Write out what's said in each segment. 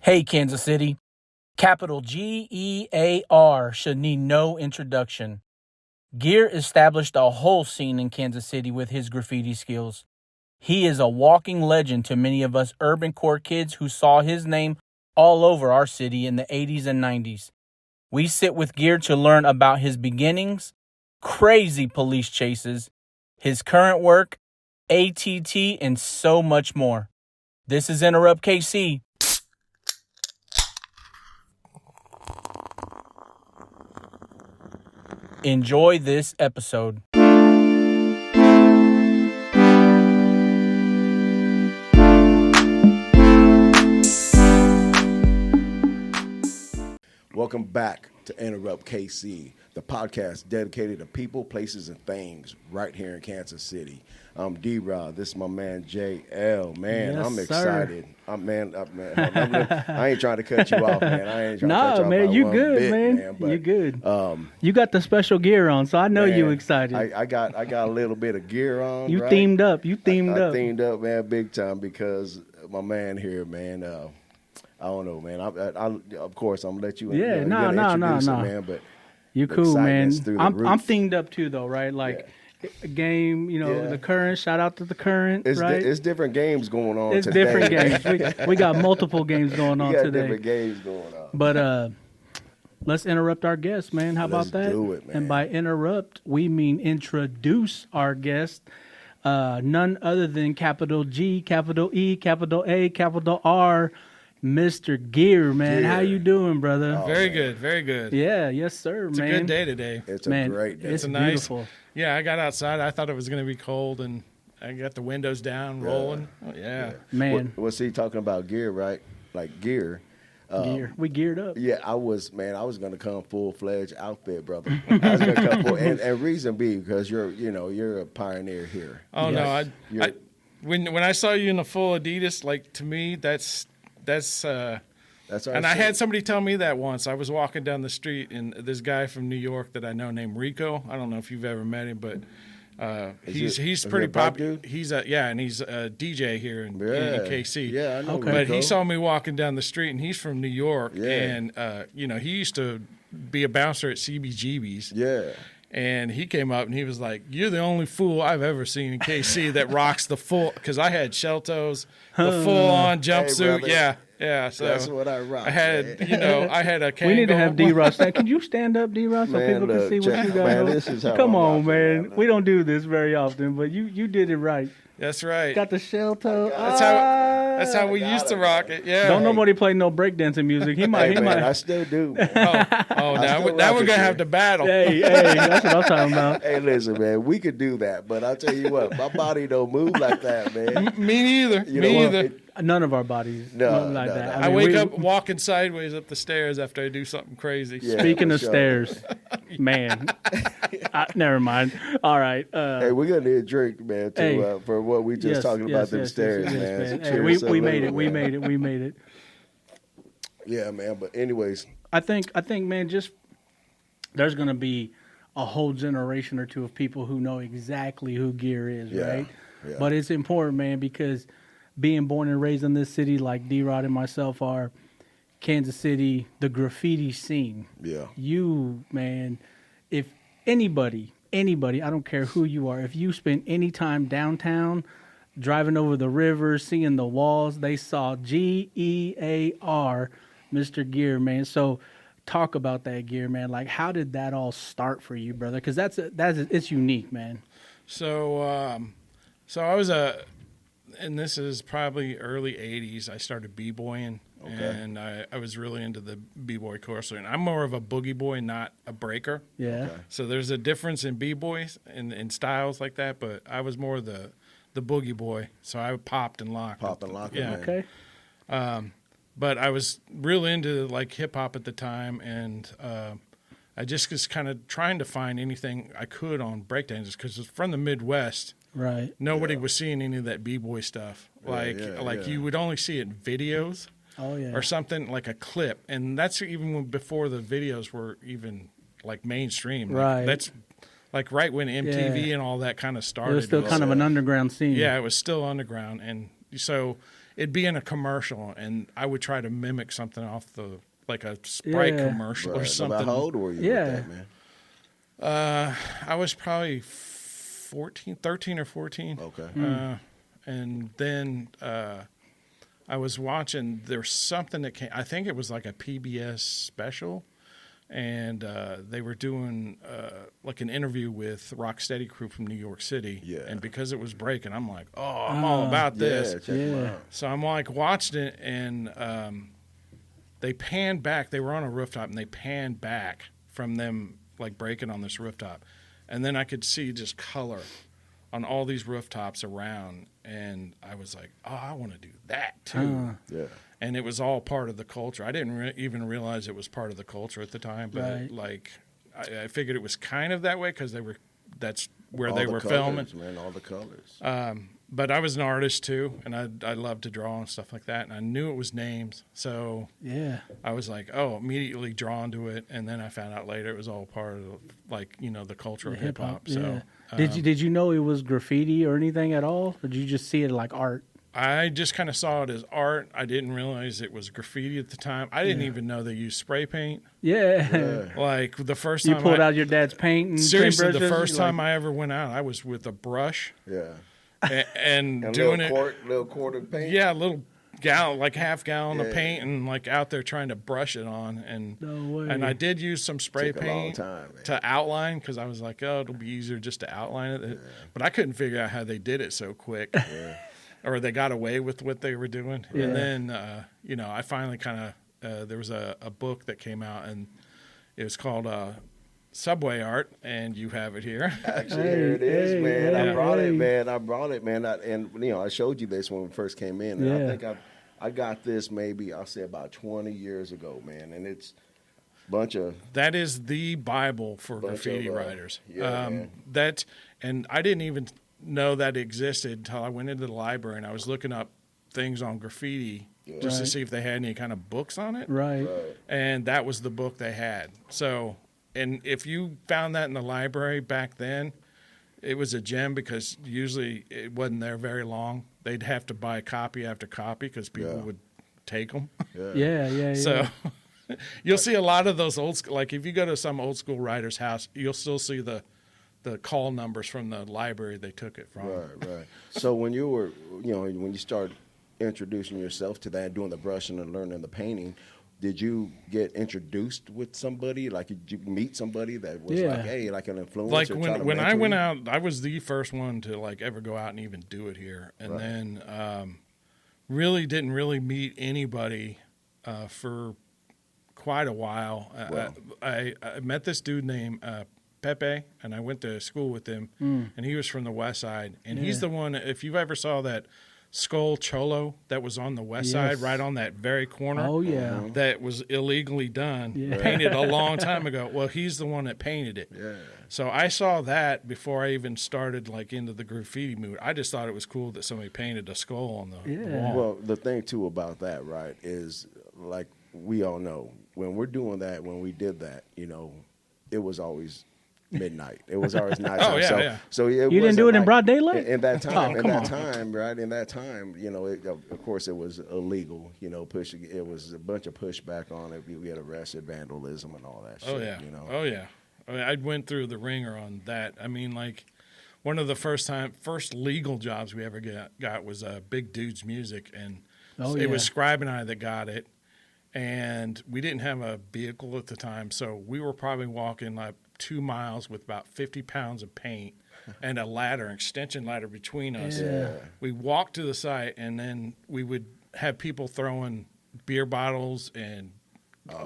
Hey, Kansas City. Capital G-E-A-R should need no introduction. Gear established a whole scene in Kansas City with his graffiti skills. He is a walking legend to many of us urban core kids who saw his name all over our city in the 80s and 90s. We sit with Gear to learn about his beginnings, crazy police chases, his current work, ATT, and so much more. This is Enterrupt KC. Enjoy this episode. Welcome back to Enterrupt KC, the podcast dedicated to people, places, and things right here in Kansas City. I'm D-Rod. This is my man JL. Man, Yes, I'm sir. excited. I ain't trying to cut you off, man. I ain't trying to cut you off. Man, by you one good, bit, man. But, you good. You got the special gear on, so I know you excited. I got a little bit of gear on. You right? themed up. You I themed up, man, big time because my man here, man. I don't know, man. I of course, I'm gonna let you. Yeah, introduce no. it, man. But You cool, man. I'm roof. themed up too, though, right? Like a game, the current. Shout out to the current, It's right? it's different games going on. It's today. different games. We got multiple games going on today. Different games going on. But let's interrupt our guest, man. How Let's about that? do it, man. And by interrupt, we mean introduce our guest. None other than capital G, capital E, capital A, capital R, Mr. Gear, man. Gear. How you doing, brother? Very good, very good. Yeah, yes, sir, It's man. a good day today. It's Man, a great day. it's a nice- beautiful. Yeah, I got outside. I thought it was going to be cold, and I got the windows down, rolling. Oh, yeah. Man, What's he talking about? Gear, right? Like gear. gear. We geared up. Yeah, I was gonna come full-fledged outfit, brother. I was gonna come full, and reason be because you're a pioneer here. Oh, Yes. no. When I saw you in the full Adidas, like, to me, that's That's our and I shit. had somebody tell me that once. I was walking down the street, and this guy from New York that I know named Rico. I don't know if you've ever met him, but he's is pretty he a black popular. dude? He's a DJ here in KC. Yeah, I know. Okay. But Rico. he saw me walking down the street, and he's from New York. Yeah. And, he used to be a bouncer at CBGB's. Yeah. And he came up, and he was like, "You're the only fool I've ever seen in KC that rocks the full," because I had shell toes, the full-on jumpsuit. brother. Yeah. So That's what I rock. I had, man. I had a Kango. We need to have D-Ross stand. Can you stand up, D-Ross, so Man, people can look, see what check- you got man, on? this is how Come I'm on, rocking, man. man. We don't do this very often, but you did it right. That's right. Got the shell toe. That's how we got used it, to rock it. Yeah. Don't nobody play no breakdancing music. He might. Hey, he man, might. I still do. Man. now still we're rock it, gonna have man. to battle. Hey, that's what I'm talking about. Hey, listen, man, we could do that, but I'll tell you what, my body don't move like that, man. Me neither. You know Me what? either. None of our bodies No, look like no, that. no. I mean, wake we- up walking sideways up the stairs after I do something crazy. Yeah. Speaking for of sure. stairs, man. Never mind. All right. Hey, we're gonna need a drink, man, Hey. for what we just talking about them stairs, yes, man. So Hey, cheers to we a made little, it. We man. made it. We made it. Yeah, man. But anyways, I think, man, just there's going to be a whole generation or two of people who know exactly who Gear is, Yeah, right? yeah. But it's important, man, because being born and raised in this city like D-Rod and myself are, Kansas City, the graffiti scene. yeah, You, man, if anybody, I don't care who you are, if you spend any time downtown, driving over the river, seeing the walls, they saw Gear, Mr. Gear, man. So talk about that, Gear, man. Like, how did that all start for you, brother? Because it's unique, man. So I was and this is probably early '80s. I started b-boying, and I was really into the b-boy course. And I'm more of a boogie boy, not a breaker. Yeah. Okay. So there's a difference in b-boys and styles like that. But I was more the boogie boy. So I popped and locked. Pop and lock it, Yeah. man. Okay. But I was real into like hip hop at the time, and I just was kind of trying to find anything I could on breakdancers because it's from the Midwest. Right. Nobody was seeing any of that b-boy stuff. Like yeah. you would only see it in videos Oh, yeah. or something like a clip, and that's even before the videos were even like mainstream. Like, Right. that's like right when MTV Yeah. and all that kind of started. It was still kind of an underground scene. Yeah, it was still underground, and so it'd be in a commercial, and I would try to mimic something off like a Sprite commercial or something. About how old were you with that, man? I was probably 13 or 14. Okay. And then I was watching, there's something that came, I think it was like a PBS special, and they were doing like an interview with Rocksteady Crew from New York City. Yeah. And because it was breaking, I'm like, oh, I'm all about this. Yeah, check them out. So I'm like watching it, and they panned back. They were on a rooftop, and they panned back from them like breaking on this rooftop. And then I could see just color on all these rooftops around, and I was like, oh, I want to do that too. Yeah. And it was all part of the culture. I didn't even realize it was part of the culture at the time, but Right. like I figured it was kind of that way because that's where All they the were colors, filming. man, all the colors. But I was an artist too, and I loved to draw and stuff like that. And I knew it was names, so Yeah. I was like, oh, immediately drawn to it. And then I found out later it was all part of like the culture of hip hop. So Did you know it was graffiti or anything at all? Or did you just see it like art? I just kind of saw it as art. I didn't realize it was graffiti at the time. I didn't even know they used spray paint. Yeah. Like the first You time pulled out your dad's paint and seriously, the paintbrushes, first you're time I ever went out, I was with a brush Yeah. and And doing little quart of paint. Yeah, a little gallon, like half gallon of Yeah. paint, and like out there trying to brush it on. And No way. and I did use some spray Took a long paint time, man. to outline because I was like, oh, it'll be easier just to outline it. But I couldn't figure out how they did it so quick. Or they got away with what they were doing. Yeah. And then, I finally kind of, there was a book that came out, and it was called Subway Art, and you have it here. Actually, here it is, Hey, man. hey, I brought hey. it, man. I showed you this when we first came in. And Yeah. I think I got this maybe, I'll say about 20 years ago, man. And it's a bunch of... That is the Bible for Bunch graffiti of, writers. yeah, man. And I didn't even know that existed until I went into the library and I was looking up things on graffiti just to Right. see if they had any kind of books on it. Right. And that was the book they had. So, and if you found that in the library back then, it was a gem because usually it wasn't there very long. They'd have to buy copy after copy because people would take them. Yeah. So you'll see a lot of those old school, like if you go to some old school writer's house, you'll still see the call numbers from the library they took it from. Right. So when you were, when you started introducing yourself to that, doing the brushing and learning the painting, did you get introduced with somebody? Like, did you meet somebody that was Yeah. like, hey, like an influencer? Like trying to when I mentor went you? out, I was the first one to like ever go out and even do it here, and then really didn't really meet anybody for quite a while. I met this dude named Pepe, and I went to school with him, and he was from the West Side, and he's the one. If you ever saw that Skull Cholo that was on the West Side, right on that very corner, Oh, yeah. that was illegally done, Yeah. painted a long time ago. Well, he's the one that painted it. Yeah. So I saw that before I even started like into the graffiti mood. I just thought it was cool that somebody painted a skull on the wall. Well, the thing too about that, right, is like we all know when we're doing that, when we did that, it was always midnight. It was always nighttime. Oh, yeah. So You didn't do it in broad daylight? In that time, Oh, come on. right? In that time, of course, it was illegal. Pushing. It was a bunch of pushback on it. We had arrested vandalism and all that shit. Oh yeah. Oh yeah. I mean, I went through the ringer on that. I mean, like one of the first legal jobs we ever got was Big Dude's Music, and it was Scribe and I that got it. And we didn't have a vehicle at the time, so we were probably walking like 2 miles with about 50 pounds of paint and a ladder, an extension ladder between us. Yeah. We walked to the site, and then we would have people throwing beer bottles and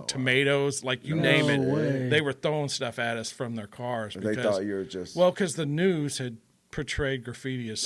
tomatoes, like you name it. way. They were throwing stuff at us from their cars. They thought you were just Because the news had portrayed graffiti as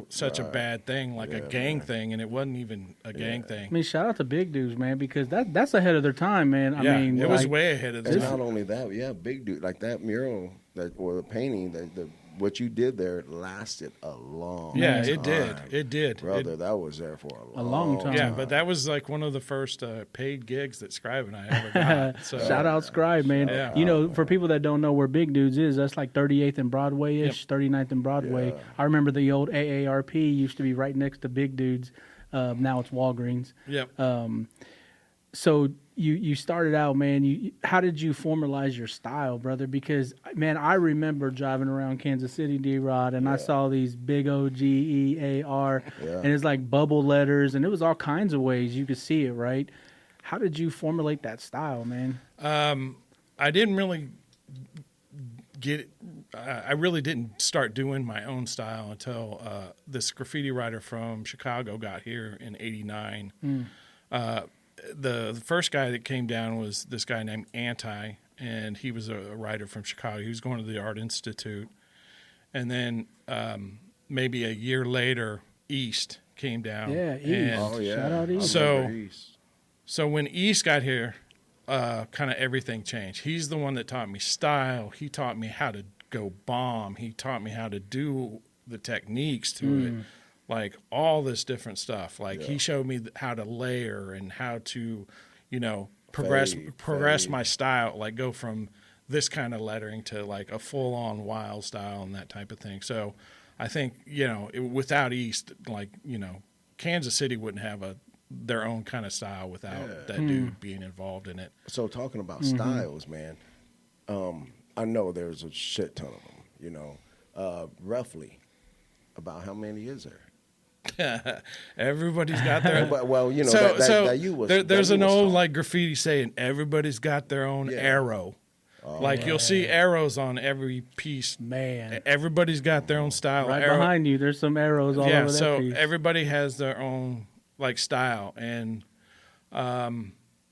such a bad thing, like a gang thing, and it wasn't even a gang thing. I mean, shout out to Big Dudes, man, because that's ahead of their time, man. I mean, it was like, way ahead of the And time. not only that, Big Dude, like that mural or the painting, what you did there lasted a long time. It did. It did. Brother, that was there for A long time. Yeah, but that was like one of the first paid gigs that Scribe and I ever got. So, Shout out Scribe, man. Yeah. For people that don't know where Big Dudes is, that's like 38th and Broadway-ish, 39th and Broadway. Yeah. I remember the old AARP used to be right next to Big Dudes. Now it's Walgreens. Yep. So you started out, man. How did you formalize your style, brother? Because, man, I remember driving around Kansas City, D-Rod, and I saw these big OGEAR, and it's like bubble letters, and it was all kinds of ways you could see it, right? How did you formulate that style, man? I didn't really get it. I really didn't start doing my own style until this graffiti writer from Chicago got here in '89. The first guy that came down was this guy named Anti, and he was a writer from Chicago. He was going to the Art Institute. And then maybe a year later, East came down. Yeah, East. Shout out East. So when East got here, kind of everything changed. He's the one that taught me style. He taught me how to go bomb. He taught me how to do the techniques to it. Like all this different stuff. Like he showed me how to layer and how to, progress my style. Like go from this kind of lettering to like a full on wild style and that type of thing. So I think, without East, Kansas City wouldn't have their own kind of style without that dude being involved in it. So talking about styles, man, I know there's a shit ton of them, roughly about how many is there? Everybody's got their well, that you was there's that an you was old taught. like graffiti saying everybody's got their own arrow. You'll see arrows on every piece. Man, everybody's got their own style. Right behind you, there's some arrows all over that piece. Everybody has their own like style, and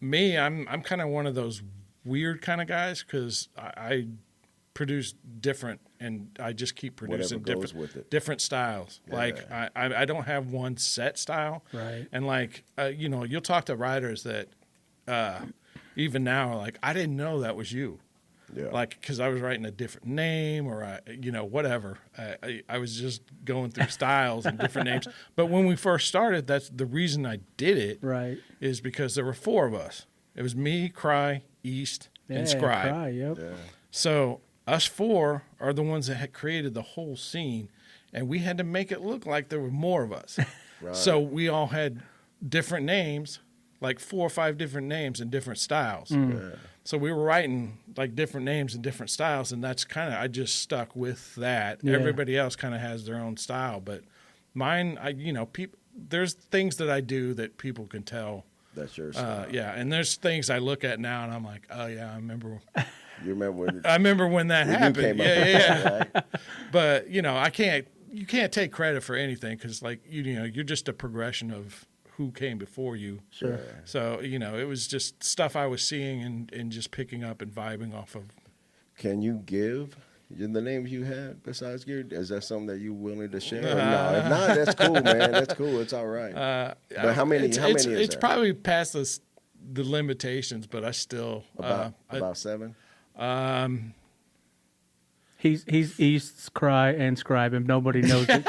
me, I'm kind of one of those weird kind of guys because I produce different, and I just keep producing different styles. Yeah. Like I don't have one set style, right? And like you'll talk to writers that even now are like, I didn't know that was you. Yeah. Like, because I was writing a different name or, whatever. I was just going through styles and different names. But when we first started, that's the reason I did it. Right. Is because there were four of us. It was me, Cry, East, and Scribe. Cry, yep. Yeah. So us four are the ones that had created the whole scene, and we had to make it look like there were more of us. Right. So we all had different names, like 4 or 5 different names and different styles. Yeah. So we were writing like different names and different styles, and that's kind of, I just stuck with that. Yeah. Everybody else kind of has their own style, but mine, there's things that I do that people can tell. That's your style. Yeah, and there's things I look at now, and I'm like, oh yeah, I remember. You remember when? I remember when that happened. Yeah. Right? But you can't take credit for anything because you're just a progression of who came before you. Sure. So, it was just stuff I was seeing and just picking up and vibing off of. Can you give the names you had besides Gear? Is that something that you're willing to share? No, if not, that's cool, man. That's cool. It's all right. But how many is it's there? probably past the limitations, but I still. About 7? He's East's Cry and Scribe, and nobody knows it.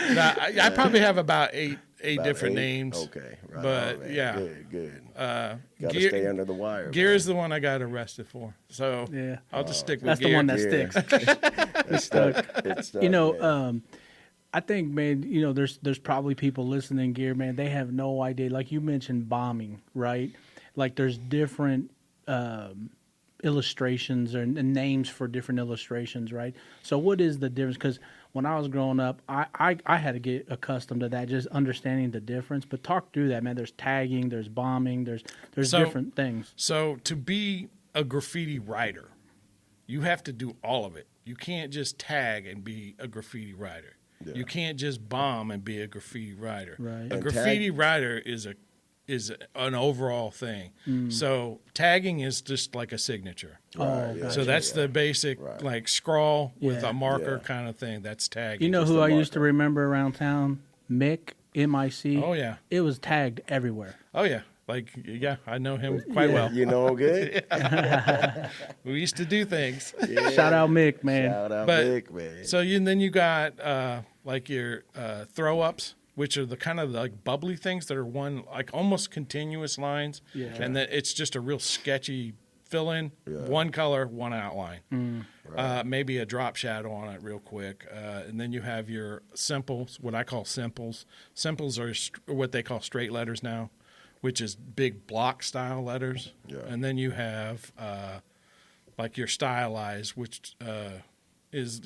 I probably have about eight different 8? names. Okay, right. But yeah, good. Got to stay under the wire. Gear is the one I got arrested for, so yeah, I'll just stick with that's Gear. That's the one that sticks. It's stuck. It's stuck. I think, man, there's probably people listening, Gear, man. They have no idea. Like you mentioned, bombing, right? Like there's different illustrations and names for different illustrations, right? So what is the difference? Because when I was growing up, I had to get accustomed to that, just understanding the difference. But talk through that, man. There's tagging, there's bombing, there's different things. So to be a graffiti writer, you have to do all of it. You can't just tag and be a graffiti writer. Yeah. You can't just bomb and be a graffiti writer. Right. A graffiti writer is an overall thing. So tagging is just like a signature. Right. Gotcha. So that's the basic like scrawl with a marker kind of thing. That's tagging. You know who I used to remember around town? Mick, M-I-C. Oh yeah. It was tagged everywhere. Oh yeah. Like, yeah, I know him quite well. You know him good? We used to do things. Yeah. Shout out Mick, man. Mick, man. So then you got like your throw-ups, which are the kind of like bubbly things that are one, like almost continuous lines. Yeah. And that it's just a real sketchy fill-in, one color, one outline. maybe a drop shadow on it real quick. And then you have your simples, what I call simples. Simples are what they call straight letters now, which is big block style letters. Yeah. And then you have like your stylized, which is,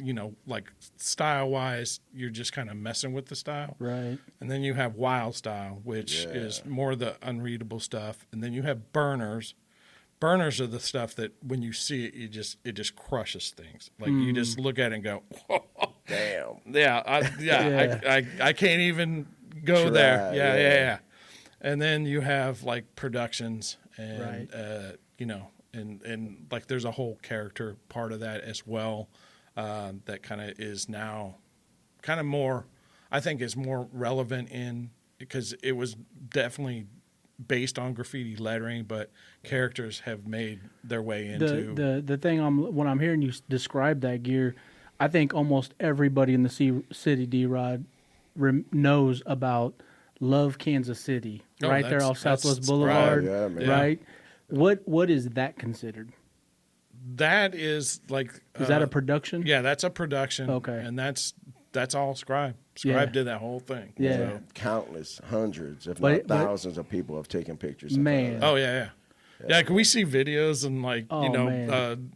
like style-wise, you're just kind of messing with the style. Right. And then you have wild style, which is more the unreadable stuff. And then you have burners. Burners are the stuff that when you see it, it just crushes things. Like you just look at it and go, Damn. yeah, I can't even go there. Yeah. And then you have like productions and and like there's a whole character part of that as well. That kind of is now kind of more, I think is more relevant because it was definitely based on graffiti lettering, but characters have made their way into the thing. When I'm hearing you describe that gear, I think almost everybody in the city, D-Rod, knows about Love Kansas City, right there off Southwest Boulevard, right? What is that considered? That is like... Is that a production? Yeah, that's a production. Okay. And that's all Scribe. Scribe did that whole thing. Yeah. So. Countless, hundreds, if not thousands of people have taken pictures. Man. Oh, yeah. Yeah, can we see videos and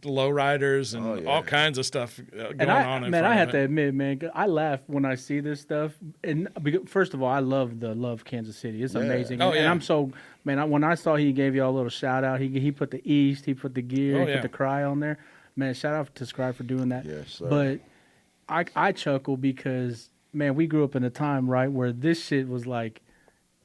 lowriders and all kinds of stuff going on? Man, I have to admit, man, I laugh when I see this stuff. And first of all, I love the Love Kansas City. It's amazing. Oh, and I'm so, man, when I saw he gave you all a little shout out, he put the East, he put the gear, he put the Cry on there. Man, shout out to Scribe for doing that. Yes, sir. But I chuckle because, man, we grew up in a time, right, where this shit was like,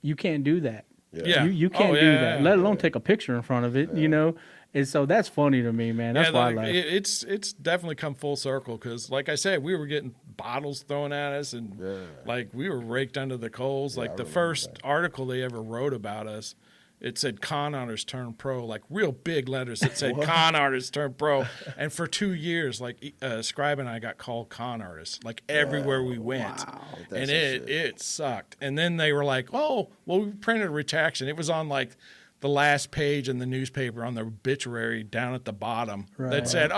you can't do that. Yeah. You can't do that, let alone take a picture in front of it, And so that's funny to me, man. That's why I laugh. It's definitely come full circle because, like I said, we were getting bottles thrown at us and like we were raked under the coals. Like the first article they ever wrote about us, it said con artists turn pro, like real big letters that said con artists turn pro. And for 2 years, like Scribe and I got called con artists, like everywhere we went. Wow. And it sucked. And then they were like, oh, well, we printed a retraction. It was on like the last page in the newspaper on the obituary down at the bottom that said,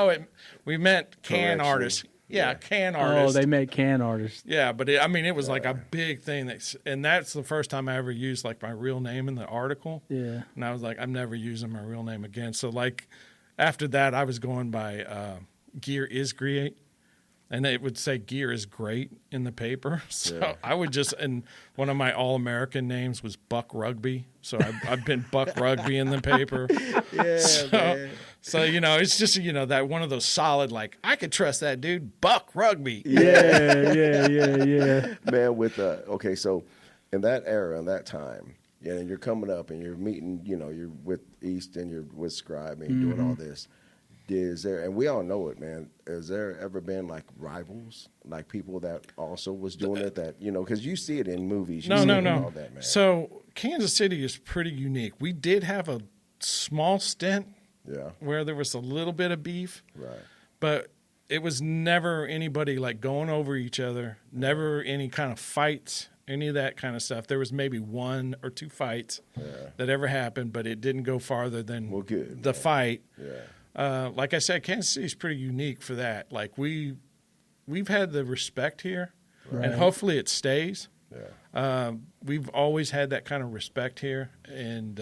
we meant can artists. Yeah, can artists. Oh, they make can artists. Yeah, but it was like a big thing. And that's the first time I ever used like my real name in the article. Yeah. And I was like, I'm never using my real name again. So like after that, I was going by Gear is Great. And it would say Gear is Great in the paper. So I would and one of my All-American names was Buck Rugby. So I've been Buck Rugby in the paper. Man. So, it's just, that one of those solid, like, I could trust that dude, Buck Rugby. Yeah. Man, so in that era, in that time, and you're coming up and you're meeting, you're with East and you're with Scribe and you're doing all this. Is there, and we all know it, man, has there ever been like rivals, like people that also was doing it that, because you see it in movies. No. All that, man. So Kansas City is pretty unique. We did have a small stint where there was a little bit of beef. Right. But it was never anybody like going over each other, never any kind of fights, any of that kind of stuff. There was maybe 1 or 2 fights that ever happened, but it didn't go farther than the fight. Yeah. Like I said, Kansas City is pretty unique for that. Like we've had the respect here, and hopefully it stays. Yeah. We've always had that kind of respect here, and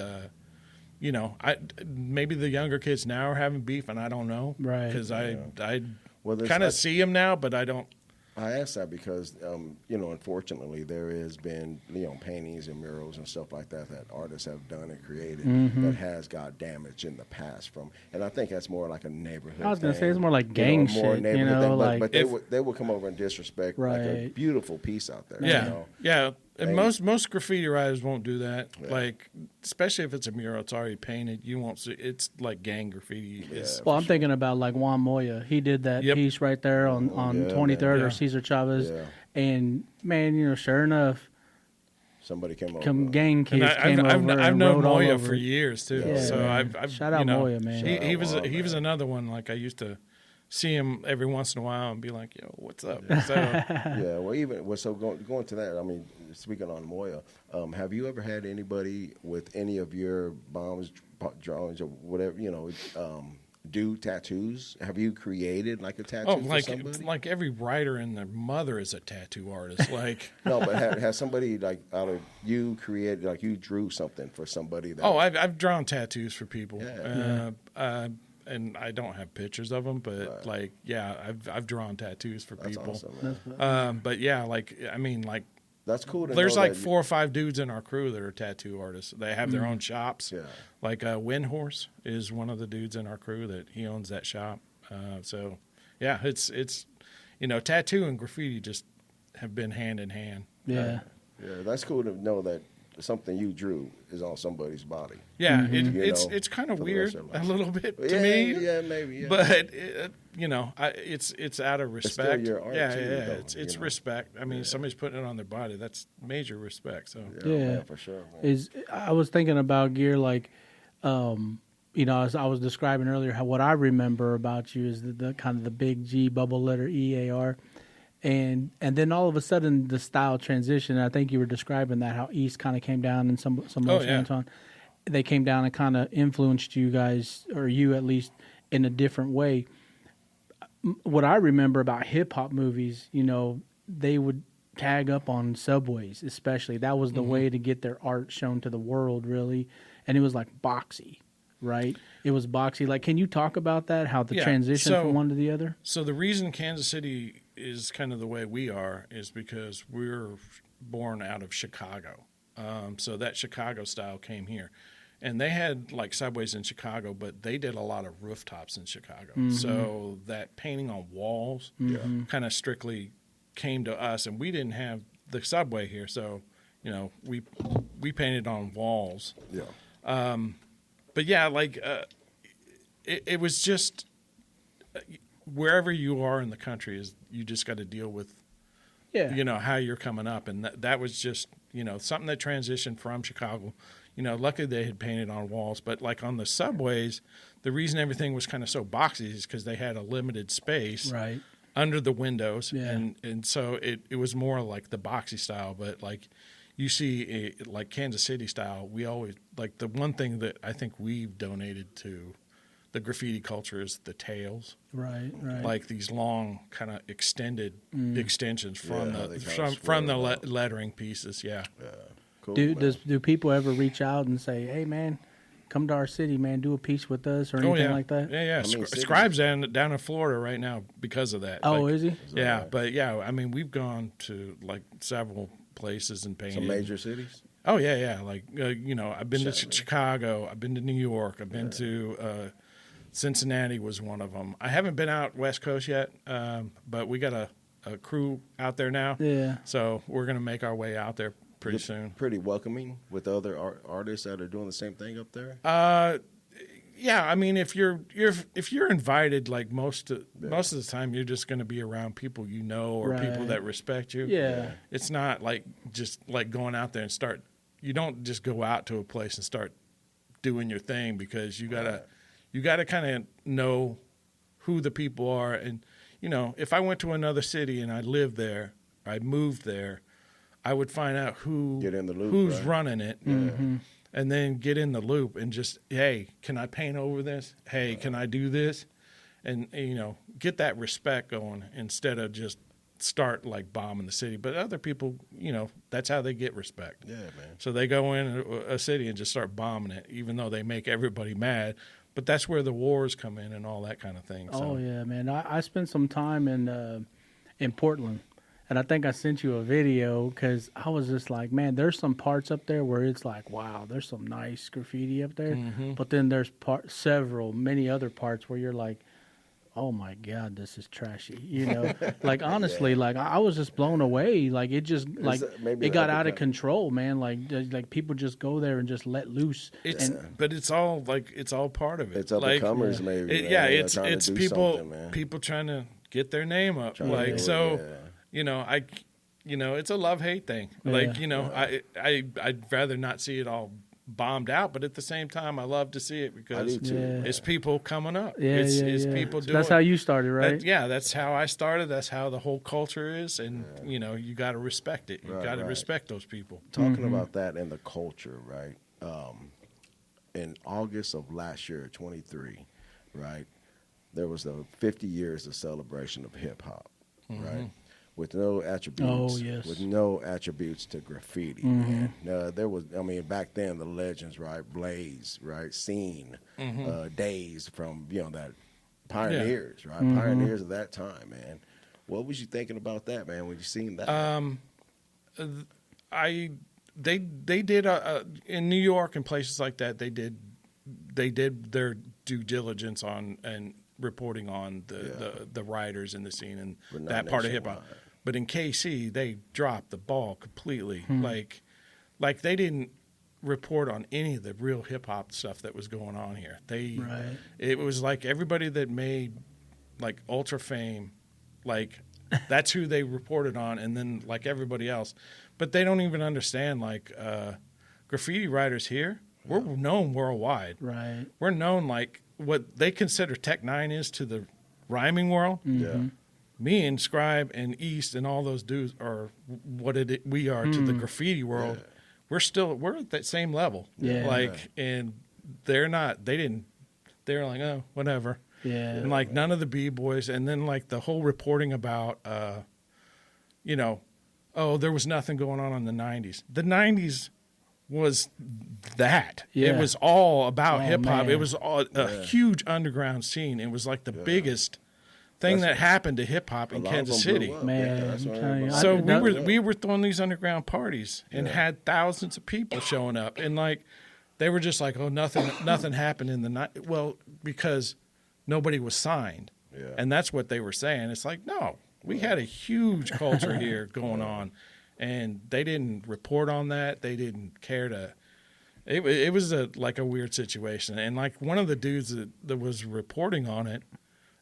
maybe the younger kids now are having beef, and I don't know, right? Because I kind of see them now, but I don't. I ask that because, unfortunately, there has been, paintings and murals and stuff like that artists have done and created that has got damaged in the past from, and I think that's more like a neighborhood. I was going to say it's more like gang shit, but they would come over and disrespect like a beautiful piece out there. Yeah. And most graffiti writers won't do that. Yeah. Like, especially if it's a mural, it's already painted. You won't see. It's like gang graffiti. Yeah, well, I'm thinking about like Juan Moya. He did that piece right there on 23rd or Cesar Chavez, and man, sure enough, somebody came over. Gang kids came over. I've known Moya for years too. Yeah, so man. I've shout out Moya, man. He was another one. Like I used to see him every once in a while and be like, "Yo, what's up?" So, so going to that, I mean, speaking on Moya, have you ever had anybody with any of your bombs, drawings, or whatever, do tattoos? Have you created like a tattoo Oh, for somebody? like every writer and their mother is a tattoo artist. Like, No, but has somebody like out of you created, like you drew something for somebody that? oh, I've drawn tattoos for people. Yeah. And I don't have pictures of them, but like, yeah, I've drawn tattoos for That's people. awesome, man. But yeah, like, I mean, like, That's cool to there's know like that 4 or 5 dudes in our crew that are tattoo artists. They have their own shops. Yeah. Like Windhorse is one of the dudes in our crew that he owns that shop. So yeah, it's tattoo and graffiti just have been hand in hand. Yeah. Yeah, that's cool to know that something you drew is on somebody's body. Yeah, You it's kind of for the rest weird of their a life. little bit to Yeah, me. yeah, maybe. Yeah. But it's out of respect. your art, yeah, too, yeah, though, it's you know. respect. I mean, somebody's putting it on their body. That's major respect. So Yeah. Man, for sure. Man. I was thinking about gear like, as I was describing earlier, how what I remember about you is the kind of the big G bubble letter EAR, and then all of a sudden the style transition. I think you were describing that how East kind of came down and some Oh, Los yeah. Anton, they came down and kind of influenced you guys, or you at least, in a different way. What I remember about hip hop movies, they would tag up on subways, especially. That was the way to get their art shown to the world, really. And it was like boxy, right? It was boxy. Like, can you talk about that? How the Yeah, transition so- from one to the other? So the reason Kansas City is kind of the way we are is because we're born out of Chicago. So that Chicago style came here. And they had like subways in Chicago, but they did a lot of rooftops in Chicago. So that painting on walls kind of strictly came to us, and we didn't have the subway here. So, we painted on walls. Yeah. But yeah, like it was just wherever you are in the country is you just got to deal with Yeah. how you're coming up, and that was just something that transitioned from Chicago. Luckily they had painted on walls, but like on the subways, the reason everything was kind of so boxy is because they had a limited space Right. under the windows, Yeah. and so it was more like the boxy style. But like you see, like Kansas City style, we always like the one thing that I think we've donated to the graffiti culture is the tails. Right. Right. Like these long kind of extended extensions from Yeah, the they kinda from the spread them lettering pieces. Yeah. Cool. do man. do people ever reach out and say, "Hey, man, come to our city, man, do a piece with us," or anything yeah. like that? Yeah. I mean, Scribe's down in Florida right now because of that. Oh, Like, is he? Yeah, right? but yeah, I mean, we've gone to like several places and painted. Some major cities. Oh yeah. Like I've been to Chicago. I've been to New York. I've been to Cincinnati was one of them. I haven't been out West Coast yet, but we got a crew out there now. Yeah. So we're gonna make our way out there pretty You're soon. Pretty welcoming with other artists that are doing the same thing up there. Yeah, I mean, if you're invited, like most of the time, you're just going to be around people or people Right. that respect you. Yeah. It's not like just like going out there and start. You don't just go out to a place and start doing your thing, because you gotta kind of know who the people are. And if I went to another city and I lived there, or I moved there, I would find out Get in the loop, who's right? running it. And then get in the loop and just, hey, can I paint over this? Hey, can I do this? And get that respect going instead of just start like bombing the city. But other people, that's how they get respect. Yeah, man. So they go in a city and just start bombing it, even though they make everybody mad. But that's where the wars come in and all that kind of thing. So. Oh yeah, man. I spent some time in Portland, and I think I sent you a video because I was just like, man, there's some parts up there where it's like, wow, there's some nice graffiti up there. But then there's many other parts where you're like, oh my God, this is trashy. Like honestly, like I was just blown away. Like it just like maybe it got the out of uppercut. control, man. Like people just go there and just let loose. But it's all part of it. It's up and like, comers, maybe. man. Yeah, They're it's trying to do people something, man. people trying to get their name up. Trying to Like do it, so, yeah. it's a love-hate thing. Like I'd rather not see it all bombed out, but at the same time, I love to see it because I do too. Yeah. it's people coming up. Yeah, it's yeah. people So doing. that's how you started, right? That's how I started. That's how the whole culture is, and you got to respect it. You Right, got to right. respect those people. Talking about that and the culture, right? In August of last year, 23, right? there was the 50 years of celebration of hip hop, right? With no attributes. Oh, yes. With no attributes to graffiti. Man. There was, I mean, back then the legends, right? Blaze, right? Scene, Days from that pioneers, right? Pioneers of that time, man. What was you thinking about that, man? When you seen that? They did in New York and places like that. They did their due diligence on and reporting on the writers in the scene and that part of hip hop. But in KC, they dropped the ball completely. Like they didn't report on any of the real hip hop stuff that was going on here. It was like everybody that made like Ultra Fame, like that's who they reported on, and then like everybody else. But they don't even understand like graffiti writers here. We're known worldwide. Right. We're known like what they consider Tech 9 is to the rhyming world. Yeah. Me and Scribe and East and all those dudes are what we are to the graffiti world. Yeah. We're at that same level. Yeah. Like, and they're not. They're like, oh, whatever. Yeah. And like none of the B-boys, and then like the whole reporting about, oh, there was nothing going on in the 90s. The 90s was that. Yeah. It was all about hip hop. man. It was a huge underground scene. It was like the biggest thing that happened to hip hop in A lot of Kansas them blew City. up. Man, Yeah, that's I'm what telling you. everybody- So we were throwing these underground parties and had thousands of people showing up, and like they were just like, oh, nothing happened in the night. Well, because nobody was signed, and that's what they were saying. It's like, no, we had a huge culture here going on, and they didn't report on that. They didn't care to. It was like a weird situation, and like one of the dudes that was reporting on it.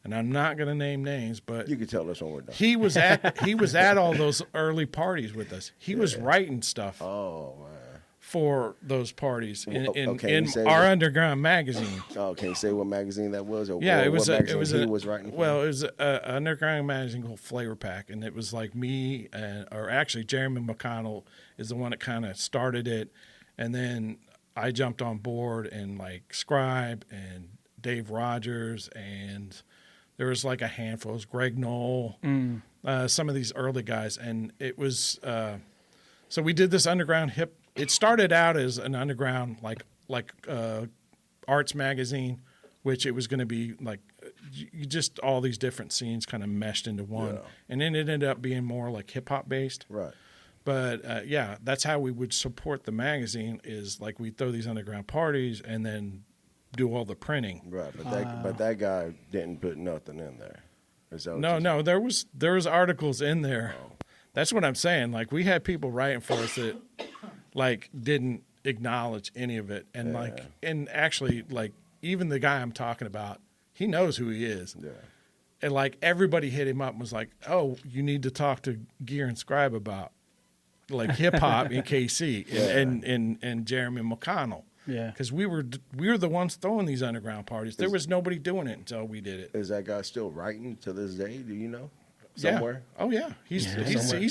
And I'm not going to name names, but You can tell us when we're done. he was at all those early parties with us. He was writing stuff Oh, man. for those parties in Okay, you say our that- underground magazine. Oh, can you say what magazine that was? Or, Yeah, or it was what he magazine was writing for? Well, it was an underground magazine called Flavor Pack, and it was like me or actually Jeremy McConnell is the one that kind of started it, and then I jumped on board and like Scribe and Dave Rogers and. There was like a handful. It was Greg Knoll, some of these early guys. And it was so we did this underground hip. It started out as an underground like arts magazine, which it was going to be like just all these different scenes kind of meshed into one. Yeah. And then it ended up being more like hip-hop based. Right. But, that's how we would support the magazine is like we throw these underground parties and then – do all the printing. Right, but that guy didn't put nothing in there. Is that what No, you no, there was articles in there. Oh. That's what I'm saying. Like we had people writing for us that like didn't acknowledge any of it, and and actually like even the guy I'm talking about, he knows who he is. Yeah. And like everybody hit him up and was like, "Oh, you need to talk to Gear and Scribe about like hip hop in KC and Jeremy McConnell." Yeah. Because we were the ones throwing these underground parties. There was nobody doing it until we did it. Is that guy still writing to this day? Do you know? Yeah. Somewhere? Oh yeah, he's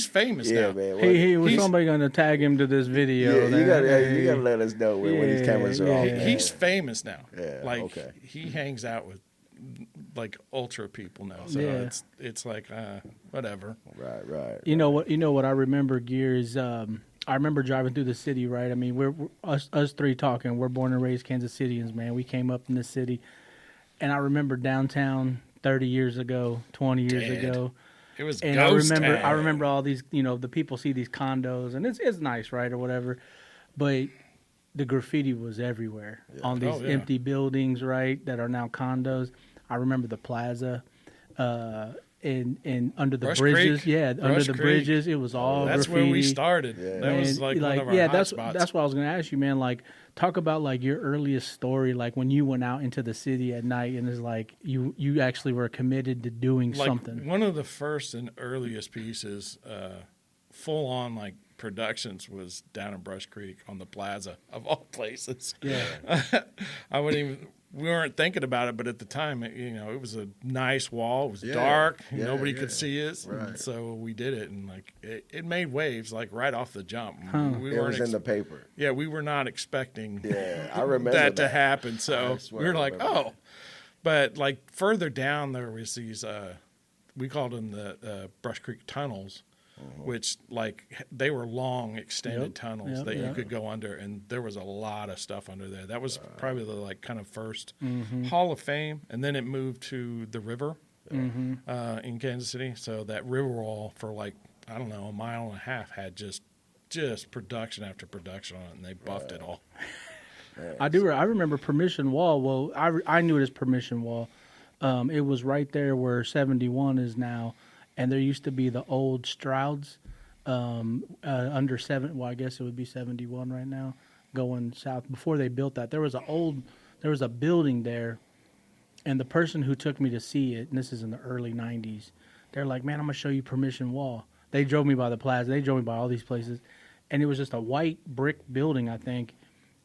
famous Yeah, now. man. He was He's- somebody going to tag him to this video. Yeah, you that- gotta let us know when these cameras are off. Yeah. He's famous now. Yeah, like okay. he hangs out with like ultra people now. So Yeah. it's like whatever. Right. You know what I remember, Gear, is I remember driving through the city, right? I mean, we're us three talking. We're born and raised Kansas Cityans, man. We came up in the city. And I remember downtown 30 years ago, 20 years Dead. ago. It was And ghost I town. remember all these, the people see these condos, and it's nice, right, or whatever. But the graffiti was everywhere on these Oh, yeah. empty buildings, right, that are now condos. I remember the plaza, and under the Rush bridges, Creek. under Rush the Creek. bridges, it was all That's graffiti. where we started. Yeah. That was And, like one of our hot that's spots. that's what I was gonna ask you, man. Like, talk about like your earliest story, like when you went out into the city at night, and it's like you actually were committed to doing like something. one of the first and earliest pieces, full on like productions, was down in Brush Creek on the plaza of all places. Yeah. We weren't thinking about it, but at the time, it was a nice wall. It was Yeah. dark. Yeah, Nobody yeah. could see us. Right. And so we did it, and like it made waves like right off the jump. We It weren't was in the paper. we were not expecting Yeah, I remember that to happen. So I swear we were I like, remember oh, But like further down, there was these, we called them the Brush Creek tunnels, which like they were long extended tunnels that you could go under. And there was a lot of stuff under there. That was probably the like kind of first Hall of Fame. And then it moved to the river in Kansas City. So that river wall for like, I don't know, a mile and a half had just production after production on it, and they buffed it all. I remember Permission Wall. Well, I knew it as Permission Wall. It was right there where 71 is now, and there used to be the old Strouds under 7. Well, I guess it would be 71 right now, going south. Before they built that, there was a building there, and the person who took me to see it, and this is in the early 90s, they're like, "Man, I'm gonna show you Permission Wall." They drove me by the plaza. They drove me by all these places, and it was just a white brick building, I think.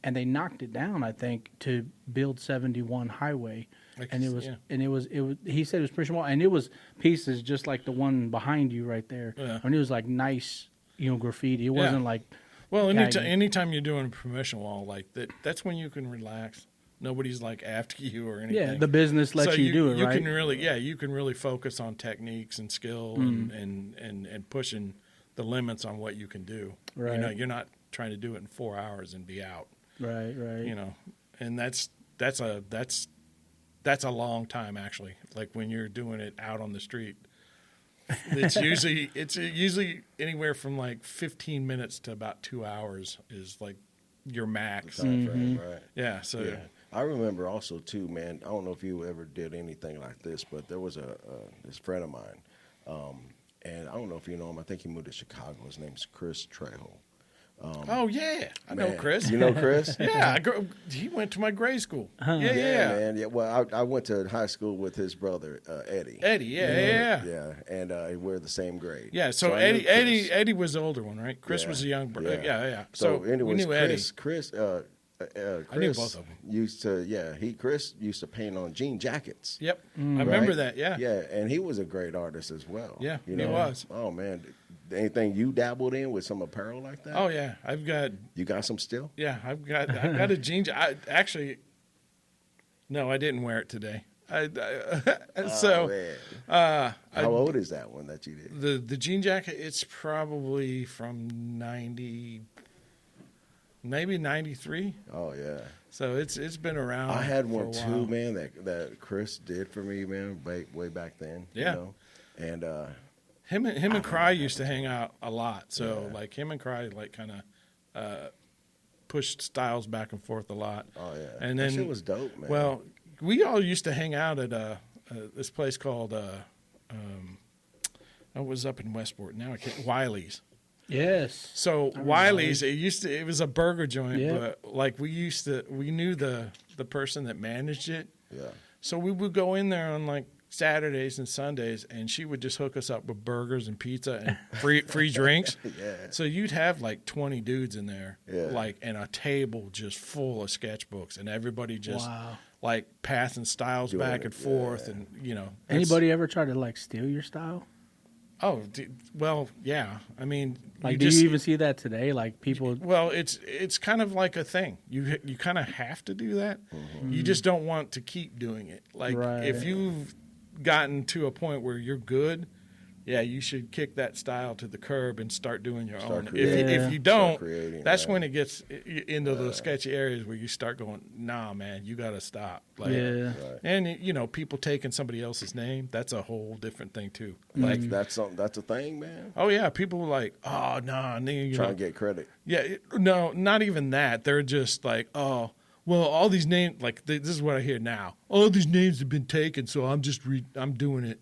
And they knocked it down, I think, to build 71 Highway, and it was. He said it was Permission Wall, and it was pieces just like the one behind you right there. Yeah. And it was like nice, graffiti. It wasn't like. Well, anytime you're doing a Permission Wall like that, that's when you can relax. Nobody's like after you or anything. Yeah, the business lets you do it, you right? You can really focus on techniques and skill and pushing the limits on what you can do. Right. You're not trying to do it in 4 hours and be out. Right. And that's a long time actually. Like when you're doing it out on the street, it's usually anywhere from like 15 minutes to about 2 hours is like your max. Right. Yeah. So Yeah. I remember also too, man. I don't know if you ever did anything like this, but there was this friend of mine, and I don't know if you know him. I think he moved to Chicago. His name's Chris Trejo. Oh yeah, I know Chris. You know Chris? Yeah, he went to my grade school. Yeah, man. Yeah. Well, I went to high school with his brother Eddie. Yeah. And we're the same grade. Yeah. So Eddie was the older one, right? Chris was the young brother. Yeah. So anyways, we knew Eddie. Chris. I knew both of them. Chris used to paint on jean jackets. Yep, I remember that. Yeah. Yeah, and he was a great artist as well. Yeah, he was. Oh man. Anything you dabbled in with some apparel like that? Oh yeah, You got some still? Yeah, I've got a jean. No, I didn't wear it today. How old is that one that you did? The jean jacket? It's probably from 90, maybe 93. Oh yeah. So it's been around. I had one for a too, while. man. That Chris did for me, man, way back then. Yeah. And him and Cry used to hang out a lot. So like him and Cry like kind of pushed styles back and forth a lot. Oh yeah. And that then shit was dope, man. Well, we all used to hang out at this place called I was up in Westport. Now I can't. Wiley's. Yes. So Wiley's, it was a burger joint, but like we knew the person that managed it. Yeah. So we would go in there on like Saturdays and Sundays, and she would just hook us up with burgers and pizza and free drinks. Yeah. So you'd have like 20 dudes in there, Yeah. like, and a table just full of sketchbooks, and everybody just like passing styles back and forth, and Anybody ever try to like steal your style? Oh, well, yeah. I mean, like, do you even see that today? Like people. Well, it's kind of like a thing. You kind of have to do that. Mm-hmm. You just don't want to keep doing it. Like if you've gotten to a point where you're good, you should kick that style to the curb and start doing your own. If you don't, that's when it gets into those sketchy areas where you start going, nah, man, you got to stop. Like, and people taking somebody else's name, that's a whole different thing too. Like that's a thing, man. Oh yeah, people are like, oh no, trying to get credit. Yeah, no, not even that. They're just like, oh. Well, all these names, like this is what I hear now. All these names have been taken, so I'm just I'm doing it.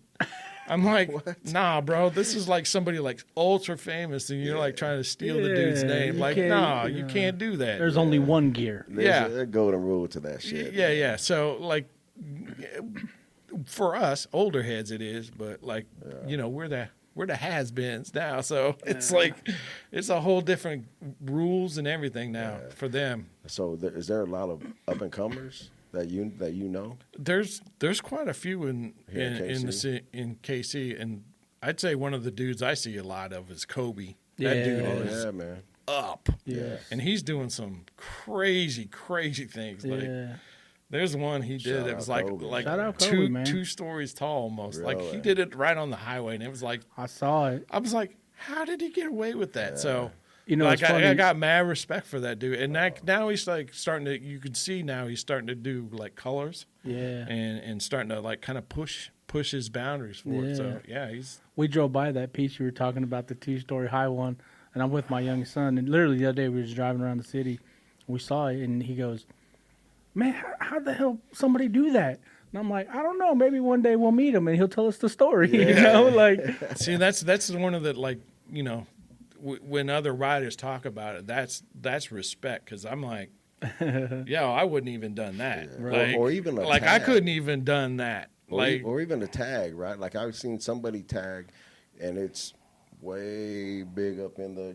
I'm like, nah, bro. This is like somebody like ultra famous, and you're like trying to steal the dude's name. Like, nah, you can't do that. There's only one gear. There's a golden rule to that shit. Yeah. So like, for us older heads, it is, but like, we're the has-beens now, so it's like it's a whole different rules and everything now for them. So is there a lot of up-and-comers that you know? There's quite a few in KC, and I'd say one of the dudes I see a lot of is Kobe. That dude is man. up. Yeah. And he's doing some crazy things. Like There's one he did. Shout It was out like Kobe. like Shout out Kobe, two man. 2 stories tall almost. Like he Really? did it right on the highway, and it was like I saw it. I was like, how did he get away with that? So. You know, Like it's funny. I got mad respect for that dude, and now he's like starting to. You can see now he's starting to do like colors, Yeah. and starting to like kind of push his boundaries for it. So yeah, he's We drove by that piece you were talking about, the 2-story high one, and I'm with my young son. And literally the other day we was driving around the city, we saw it, and he goes, "Man, how the hell somebody do that?" And I'm like, "I don't know. Maybe one day we'll meet him and he'll tell us the story." You know, like see that's one of the like when other riders talk about it, that's respect because I'm like, yo, I wouldn't even done that, Right. like, Or even a like I tag. couldn't even done that, like or even a tag, right? Like I've seen somebody tag, and it's way big up in the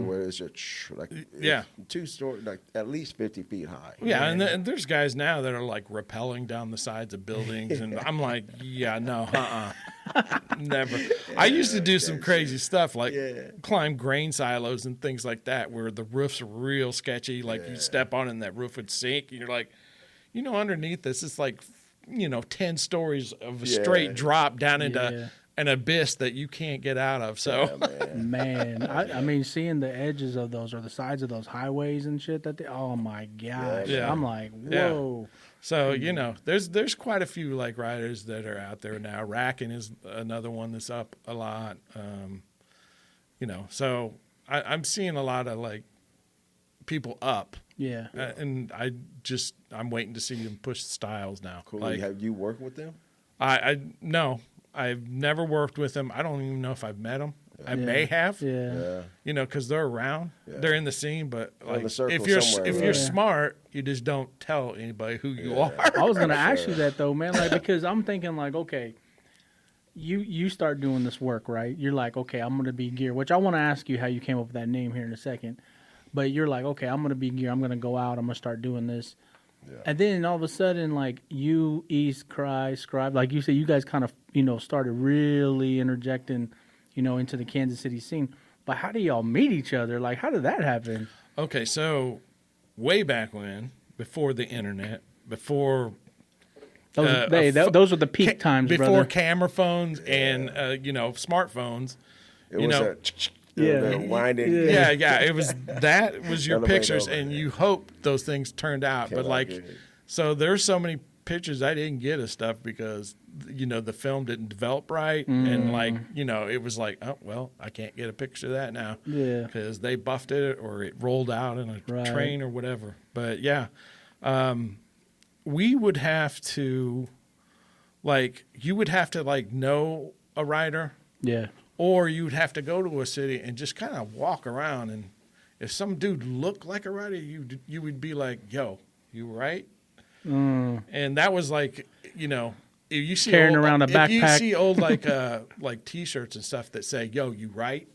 where it's just like Yeah. 2-story, like at least 50 feet high. yeah, and there's guys now that are like rappelling down the sides of buildings, and I'm like, yeah, no, never. I used to do some crazy stuff like climb grain silos and things like that, where the roofs are real sketchy. Like you step on it and that roof would sink, and you're like, underneath this, it's like 10 stories of a straight drop down into an abyss that you can't get out of. So man, I mean, seeing the edges of those or the sides of those highways and shit oh my gosh, Yeah. I'm like, whoa. So there's quite a few like riders that are out there now. Racking is another one that's up a lot. So I'm seeing a lot of like people up. Yeah. And I'm waiting to see them push styles now. Cool. Like Have you worked with them? no, I've never worked with them. I don't even know if I've met them. I may have. Yeah. Because they're around, they're in the scene. But like, the circle if you're somewhere, if you're smart, you just don't tell anybody who you are. I was gonna ask you that though, man. Like because I'm thinking like, okay, you start doing this work, right? You're like, okay, I'm gonna be gear. Which I want to ask you how you came up with that name here in a second. But you're like, okay, I'm gonna be gear. I'm gonna go out. I'm gonna start doing this. Yeah. And then all of a sudden, like you, East, Cry, Scribe, like you said, you guys kind of started really interjecting, into the Kansas City scene. But how do y'all meet each other? Like, how did that happen? Okay, so way back when, before the internet, before those were the peak times, before brother. camera phones and smartphones. It was that winding. Yeah. It was your Elevator pictures, over, and you hope those things turned out. But like, so there's so many pictures I didn't get of stuff because the film didn't develop right, and like it was like, oh well, I can't get a picture of that now, because they buffed it or it rolled out in a train or whatever. But we would have to you would have to know a rider, or you would have to go to a city and just kind of walk around, and if some dude looked like a rider, you would be like, yo, you right? And that was like, if you see carrying around a backpack. If you see old like T-shirts and stuff that say, "Yo, you right?"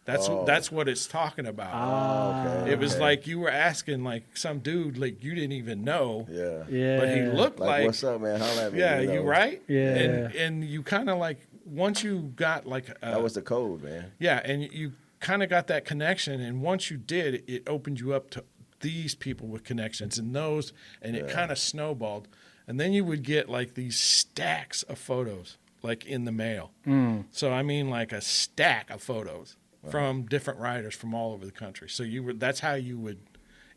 That's what it's talking about. Okay. It was like you were asking like some dude like you didn't even know. Yeah. But he looked like, what's up, man? Holla at me. yeah, you right? Yeah. And you kind of like once you got like that was the code, man. Yeah, and you kind of got that connection, and once you did, it opened you up to these people with connections and those, and it kind of snowballed. And then you would get like these stacks of photos like in the mail. So I mean like a stack of photos from different riders from all over the country. So that's how you would,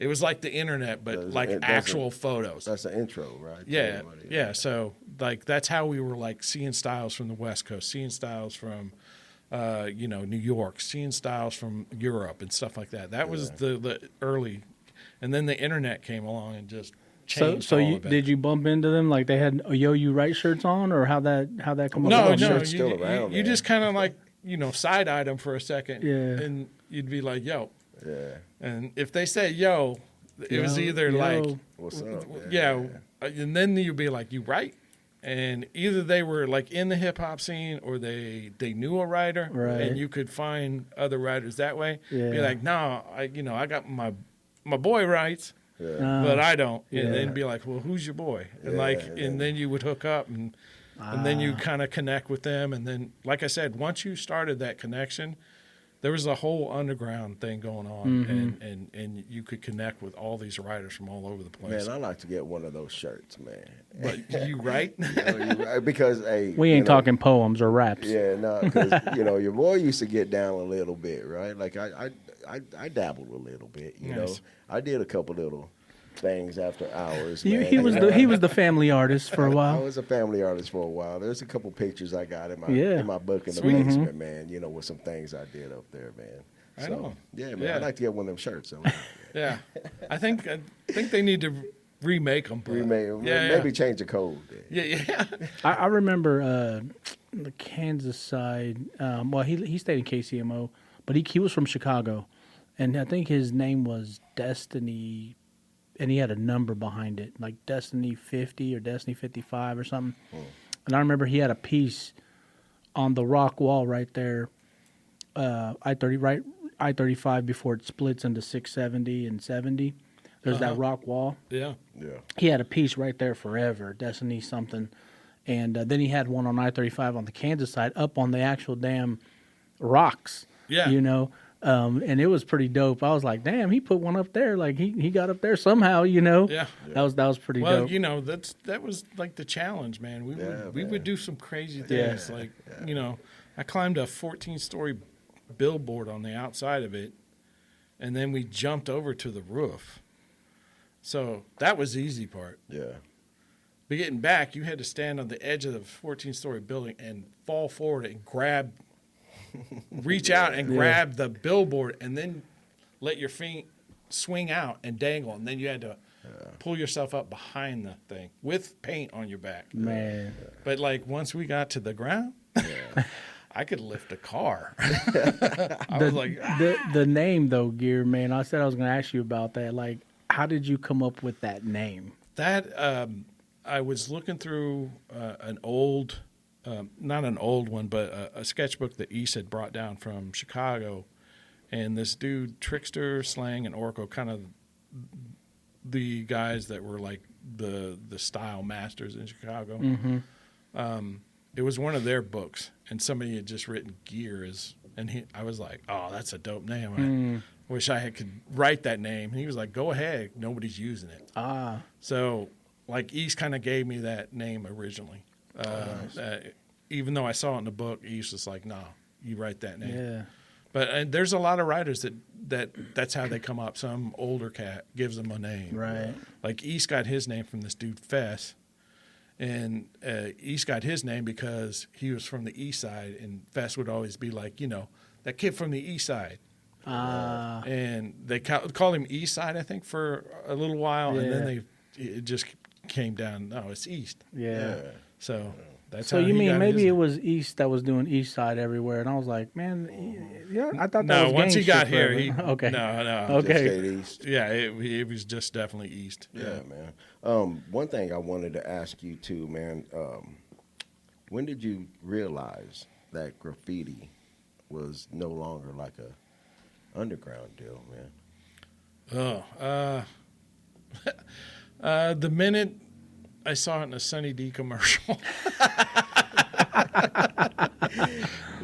it was like the internet, but like actual photos. That's the intro, right? Yeah. So like that's how we were like seeing styles from the West Coast, seeing styles from New York, seeing styles from Europe and stuff like that. That was the early, and then the internet came along and just changed. So all of it. did you bump into them like they had Yo You Right shirts on, or how that come up? No, shirt's still around, you man. just kind of like side-eyed them for a second, Yeah. and you'd be like, yo. Yeah. And if they say yo, it was either like, What's up? and then you'd be like, you right? And either they were like in the hip hop scene or they knew a rider, Right. and you could find other riders that way. Yeah. Be like, no, I got my boy writes, but I don't. And then be like, well, who's your boy? And and then you would hook up and then you kind of connect with them. And then, like I said, once you started that connection, there was a whole underground thing going on, and you could connect with all these writers from all over the place. Man, I like to get one of those shirts, man. But you write? Because hey, We ain't talking poems or raps. Yeah, no, because your boy used to get down a little bit, right? Like I dabbled a little bit, you know. I did a couple little things after hours. Man. He was the family artist for a while. I was a family artist for a while. There's a couple pictures I got in my book in the Sweet. basement, man. You know, with some things I did up there, man. I know. Yeah, man. I'd like to get one of them shirts. Yeah, I think they need to remake them. Remake them. Maybe change the code. Yeah. I remember the Kansas side. Well, he stayed in KCMO, but he was from Chicago, and I think his name was Destiny. And he had a number behind it, like Destiny 50 or Destiny 55 or something. And I remember he had a piece on the rock wall right there, I-35 before it splits into 670 and 70. There's that rock wall. Yeah. He had a piece right there forever, Destiny something. And then he had one on I-35 on the Kansas side up on the actual damn rocks. Yeah. You know? And it was pretty dope. I was like, damn, he put one up there. Like he got up there somehow, you know. Yeah. That was pretty Well, dope. you know, that was like the challenge, man. We would do some crazy things. Like, you know, I climbed a 14-story billboard on the outside of it, and then we jumped over to the roof. So that was the easy part. Yeah. But getting back, you had to stand on the edge of the 14-story building and fall forward and reach out and grab the billboard, and then let your feet swing out and dangle, and then you had to pull yourself up behind the thing with paint on your back. Man. But like once we got to the ground, I could lift a car. I was like, the name though, Gear, man. I said I was going to ask you about that. Like, how did you come up with that name? that. I was looking through an old. Not an old one, but a sketchbook that East had brought down from Chicago. And this dude, Trickster, Slang, and Oracle, kind of the guys that were like the style masters in Chicago. Mm-hmm. It was one of their books, and somebody had just written Gear I was like, oh, that's a dope name. I wish I could write that name. And he was like, go ahead. Nobody's using it. So like East kind of gave me that name originally. Nice. Even though I saw it in the book, East was like, "No, you write that name." Yeah. But there's a lot of writers that's how they come up. Some older cat gives them a name. Right. Like East got his name from this dude Fess, and East got his name because he was from the East Side, and Fess would always be like, that kid from the East Side. And they called him East Side, I think, for a little while, and then it just came down. No, it's East. Yeah. So that's so how you mean maybe it name. was East that was doing East Side everywhere, and I was like, man, I thought that No, was once he got gangster here, forever. Okay. No. Okay. Just stayed East. Yeah, it was just definitely East. Yeah, man. One thing I wanted to ask you too, man. When did you realize that graffiti was no longer like a underground deal, man? The minute I saw it in a Sunny D commercial.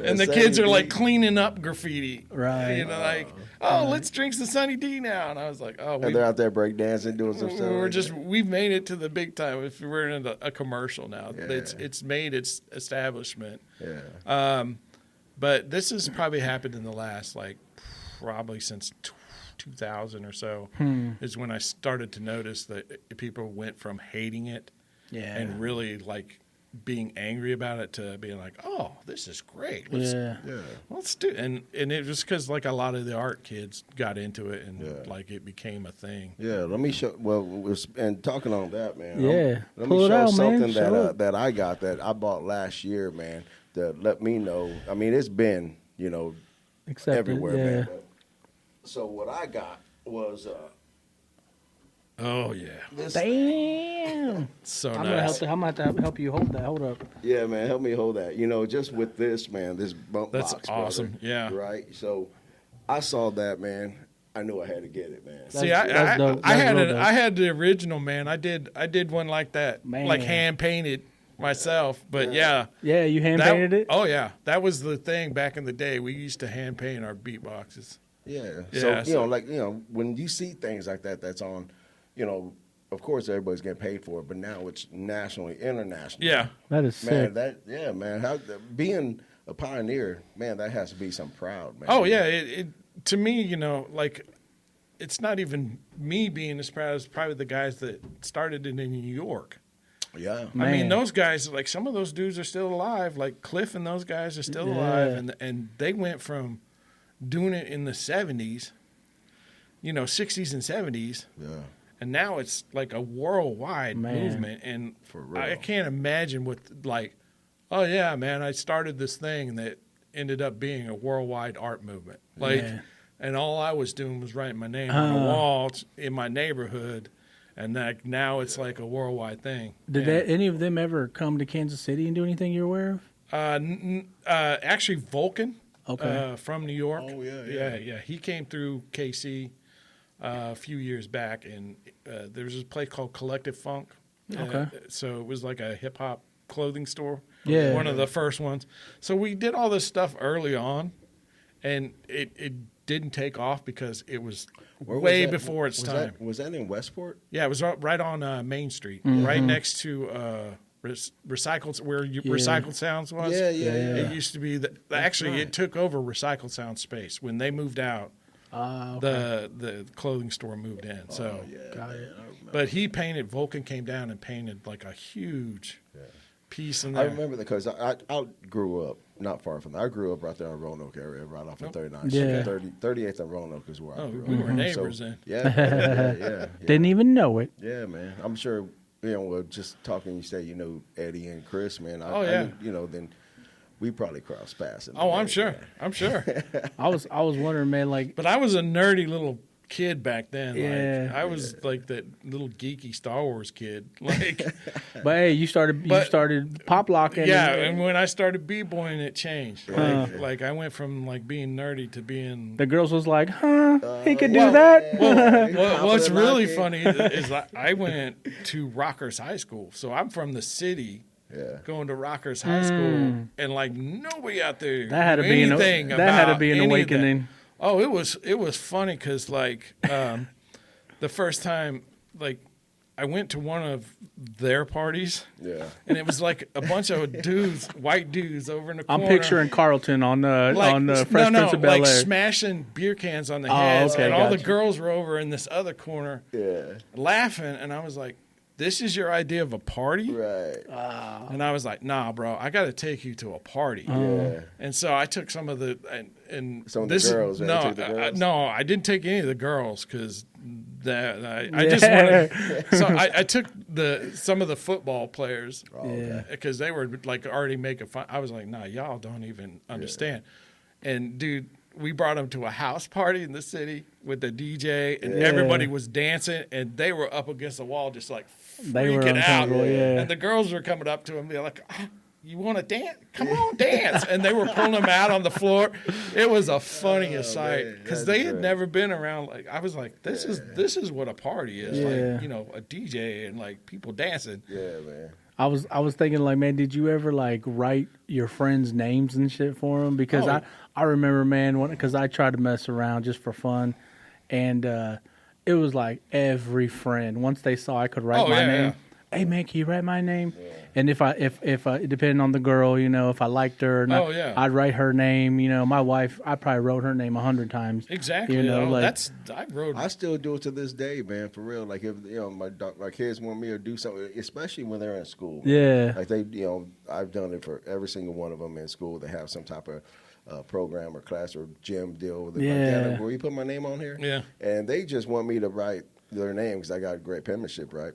And the kids are like cleaning up graffiti. Right. Like, let's drink some Sunny D now. And I was like, and they're out there breakdancing, doing some stuff. We've made it to the big time. If we're in a commercial now, Yeah. it's made its establishment. Yeah. But this has probably happened in the last, probably since 2000 or so, is when I started to notice that people went from hating it and really being angry about it to being like, oh, this is great. Let's do it. And it was because a lot of the art kids got into it and it became a thing. Yeah, let me show. Well, and talking on that, man. Yeah, let pull me it show out, something man. that I got that I bought last year, man. That let me know. I mean, it's been Accepted, everywhere, yeah. man. So what I got was Oh yeah, this. Damn. so I'm nice. gonna have to help you hold that. Hold up. Yeah, man, help me hold that. Just with this, man, this bump That's box, awesome. brother, Yeah. right. So I saw that, man. I knew I had to get it, man. See, That's dope. I That's had real dope. I had the original, man. I did one like that, Man. like hand painted. myself. But yeah. Yeah, you hand painted it? Oh, yeah. That was the thing back in the day. We used to hand paint our beatboxes. Yeah. Yeah, So, like, when you see things like that, that's on, of course everybody's getting paid for it, but now it's nationally, internationally. Yeah. That is sick. Man, being a pioneer, man, that has to be something proud, man. Oh, yeah. It to me, like, it's not even me being as proud as probably the guys that started it in New York. Yeah. Man. I mean, those guys, like, some of those dudes are still alive. Like, Cliff and those guys are still alive. And they went from doing it in the 70s, 60s and 70s. Yeah. And now it's like a worldwide movement. And For real. I can't imagine what, like, oh, yeah, man, I started this thing that ended up being a worldwide art movement. Like, and all I was doing was writing my name on a wall in my neighborhood. And now it's like a worldwide thing. Did any of them ever come to Kansas City and do anything you're aware of? Actually, Vulcan from New York. Oh, Yeah. He came through KC a few years back, and there was this place called Collective Funk. Okay. So it was like a hip-hop clothing store. Yeah. One of the first ones. So we did all this stuff early on, and it didn't take off because it was way before its time. Was that in Westport? Yeah, it was right on Main Street, right next to Recycled, where Recycled Sounds was. Yeah. It used to be it took over Recycled Sound space when they moved out. The clothing store moved in. So, Got it. but he painted. Vulcan came down and painted like a huge piece in there. I remember that because I grew up not far from there. I grew up right there in Roanoke area, right off of 39th Yeah. Street. 38th and Roanoke is where I grew up. We were neighbors then. Yeah. Didn't even know it. Yeah, man. I'm sure, just talking, you say, Eddie and Chris, man. Then we probably crossed paths. I'm sure. I'm sure. I was wondering, man, like, But I was a nerdy little kid back then. Yeah. Like, I was like that little geeky Star Wars kid. Like, but hey, you started pop locking. yeah. And when I started b-boying, it changed. Like I went from like being nerdy to being. The girls was like, he could do that. What's really funny is I went to Rockers High School, so I'm from the city. Yeah. Going to Rockers High School, and like nobody out there That had to knew be anything that had to about be an any of that. awakening. Oh, it was funny because like the first time like I went to one of their parties, and it was like a bunch of dudes, white dudes over in the corner. I'm picturing Carlton on the Fresh Prince of Bel-Air. like smashing beer cans on the heads, okay, and all the gotcha. girls were over in this other corner, laughing, and I was like, "This is your idea of a party?" Right. And I was like, "Nah, bro, I got to take you to a party." Yeah. And so I took some of the and Some of the girls. No, Took the girls? no, I didn't take any of the girls because I just wanted. So I took some of the football players because they were like already making fun. I was like, "Nah, y'all don't even understand." And dude, we brought them to a house party in the city with the DJ, and everybody was dancing, and they were up against the wall just like They were freaking out. uncomfortable, yeah. And the girls were coming up to him, they're like, "You want to dance? Come on, dance!" And they were pulling them out on the floor. It was a funniest sight because they had never been around. Like I was like, "This is what a party is, like a DJ and like people dancing." Yeah, man. I was thinking, like, man, did you ever like write your friends' names and shit for them? Because I remember, man, because I tried to mess around just for fun, and it was like every friend, once they saw I could write my name, hey man, can you write my name? Yeah. And if depending on the girl, if I liked her or not, I'd write her name. My wife, I probably wrote her name 100 times. Exactly. I still do it to this day, man, for real. Like if my kids want me to do something, especially when they're in school. Yeah. Like I've done it for every single one of them in school. They have some type of program or class or gym deal with it. Yeah. Like, Dad, will you put my name on here? Yeah. And they just want me to write their name because I got great penmanship, right?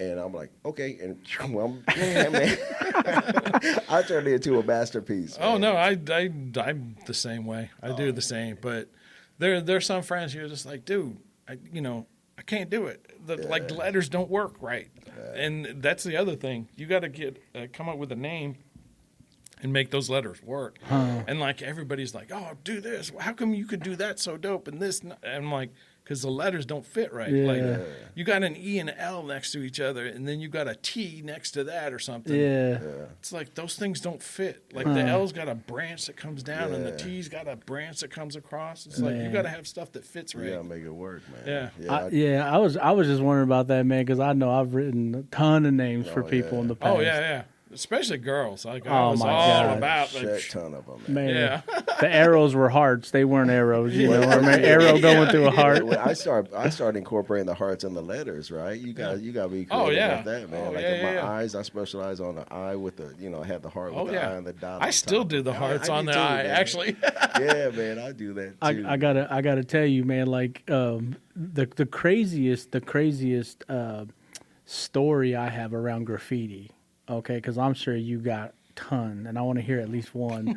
And I'm like, okay, and man, I turned it into a masterpiece. Man. Oh no, I'm the same way. I do the same, but there's some friends who are just like, dude, I can't do it. Like the letters don't work right, and that's the other thing. You got to come up with a name and make those letters work. And like everybody's like, oh, do this. How come you could do that so dope? And this, and I'm like, because the letters don't fit right. Yeah. Like you got an E and an L next to each other, and then you got a T next to that or something. Yeah. It's like those things don't fit. Like the L's got a branch that comes down, and the T's got a branch that comes across. It's like you got to have stuff that fits right. You gotta make it work, man. Yeah. I was just wondering about that, man, because I know I've written a ton of names for people in the past. Oh yeah. Especially girls. Like I Oh, was my all God. about A like, shit ton of them, man. Man, yeah. the arrows were hearts. They weren't arrows. You know, I mean, arrow going through a heart. When I started incorporating the hearts and the letters, right? You got to be creative with that, man. In my eyes, I specialize on the eye with the, I had the heart with the eye and the dot. I still do the hearts on the eye, man. actually. Yeah, man, I do that too. I gotta tell you, man. Like the craziest story I have around graffiti. Okay, because I'm sure you got a ton, and I want to hear at least one.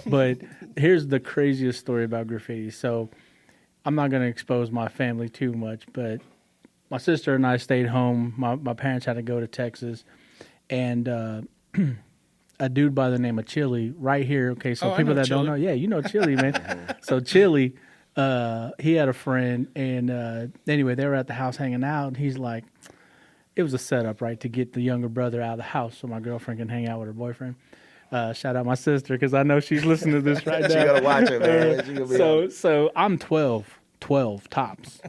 But here's the craziest story about graffiti. So I'm not going to expose my family too much, but my sister and I stayed home. My parents had to go to Texas, and a dude by the name of Chili right here. Okay, so people that don't know, yeah, you know Chili, man. So Chili, he had a friend, and anyway, they were at the house hanging out, and he's like, it was a setup, right, to get the younger brother out of the house so my girlfriend can hang out with her boyfriend. Shout out my sister, because I know she's listening to this right now. She got to watch it, man. So I'm 12 tops.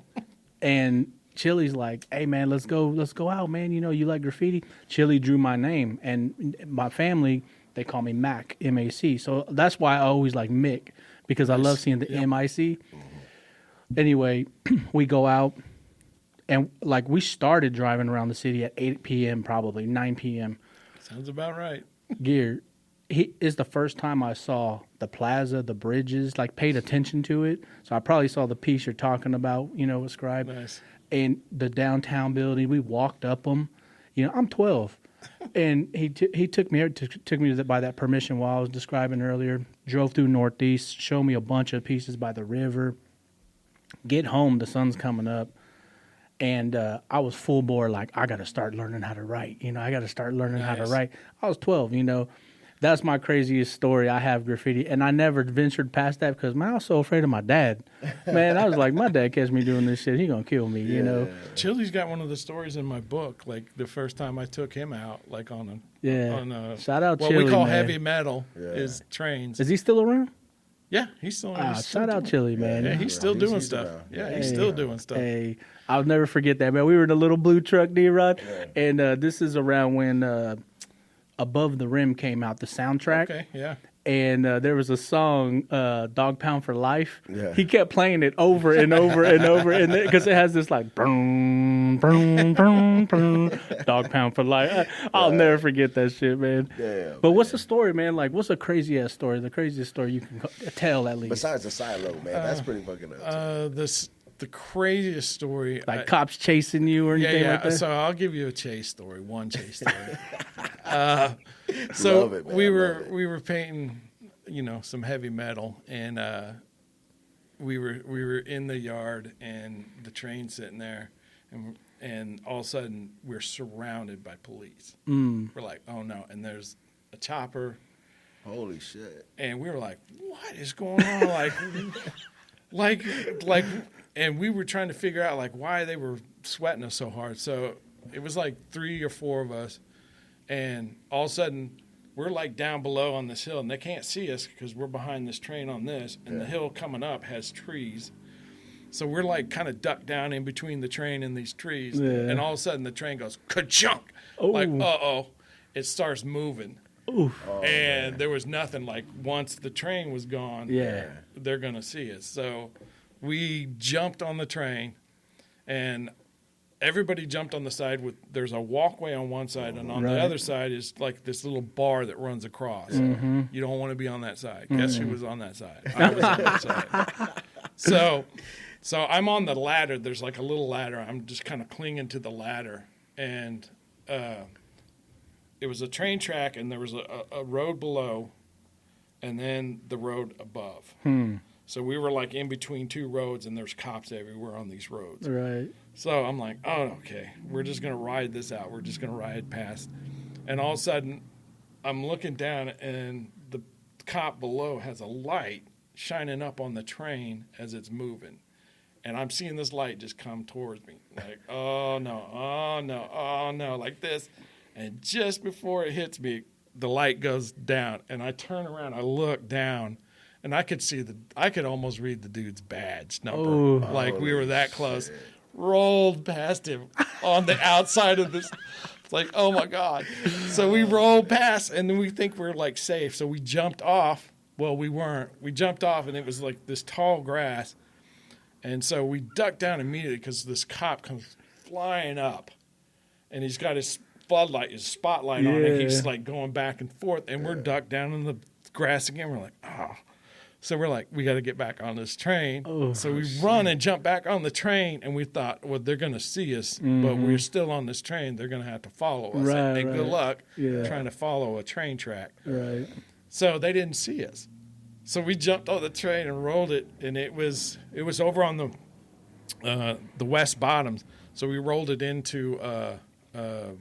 And Chili's like, hey, man, let's go out, man. You like graffiti? Chili drew my name. And my family, they call me Mac, M-A-C. So that's why I always like Mick, because I love seeing the M-I-C. Anyway, we go out. And, like, we started driving around the city at 8 p.m., probably 9 p.m. Sounds about right. Gear. It's the first time I saw the plaza, the bridges, like, paid attention to it. So I probably saw the piece you're talking about, with Scribe. Nice. And the downtown building, we walked up them. I'm 12. And he took me by that permission while I was describing earlier. Drove through Northeast, showed me a bunch of pieces by the river. Get home, the sun's coming up. And I was full bore, like, I got to start learning how to write. I got to start learning how to write. I was 12, That's my craziest story. I have graffiti. And I never ventured past that because, man, I was so afraid of my dad. Man, I was like, my dad catch me doing this shit, he going to kill me, Chili's got one of the stories in my book, like the first time I took him out, like on shout out what Chili, we call man. Heavy metal is trains. Is he still around? Yeah, he's still around. Shout out Chili, man. Yeah, he's still doing stuff. around. Yeah, he's still doing stuff. Hey, I'll never forget that, man. We were in a little blue truck, D-Rod, and this is around when Above the Rim came out, the soundtrack. Okay, yeah. And there was a song, Dog Pound for Life. Yeah. He kept playing it over and over and over, because it has this like, boom, boom, boom, boom, Dog Pound for Life. I'll never forget that shit, man. Yeah, but what's the story, man? Like, what's a crazy-ass story? The craziest story you can tell, at least. Besides the silo, man, that's pretty fucking nuts. The craziest story. Like cops chasing you or anything like that? So I'll give you a chase story, one chase story. Love it, man. we were painting, some heavy metal, and we were in the yard, and the train sitting there, and all of a sudden we're surrounded by police. We're like, oh no, and there's a chopper. Holy shit! And we were like, what is going on? like. And we were trying to figure out, like, why they were sweating us so hard. So it was like 3 or 4 of us. And all of a sudden, we're, like, down below on this hill. And they can't see us because we're behind this train on this. And the hill coming up has trees. So we're, like, kind of ducked down in between the train and these trees. Yeah. And all of a sudden, the train goes, ka-chunk. Oh. Like, uh-oh. It starts moving. Oof. And there was nothing. Like, once the train was gone, they're going to see us. So we jumped on the train, and everybody jumped on the side there's a walkway on one side, and on the other side is like this little bar that runs across. You don't want to be on that side. Guess who was on that side? I was on that side. So I'm on the ladder. There's like a little ladder. I'm just kind of clinging to the ladder, and it was a train track, and there was a road below, and then the road above. So we were like in between 2 roads, and there's cops everywhere on these roads. Right. So I'm like, oh, okay, we're just going to ride this out. We're just going to ride past. And all of a sudden, I'm looking down, and the cop below has a light shining up on the train as it's moving. and I'm seeing this light just come towards me. Like, oh no, like this. And just before it hits me, the light goes down, and I turn around, I look down, and I could almost read the dude's badge number. Oh. Like we were that close. Rolled past him on the outside of this. It's like, oh my God. So we rolled past, and then we think we're like safe. So we jumped off. Well, we weren't. We jumped off, and it was like this tall grass. And so we ducked down immediately because this cop comes flying up, and he's got his spotlight on it. He's like going back and forth, and we're ducked down in the grass again. We're like, oh. So we're like, we got to get back on this train. Oh, so we run and jump back on the train, and we thought, well, they're going to see us, but we're still on this train. They're going to have to follow us. And good luck trying to follow a train track. Right. So they didn't see us. So we jumped on the train and rolled it, and it was over on the West Bottoms. So we rolled it into the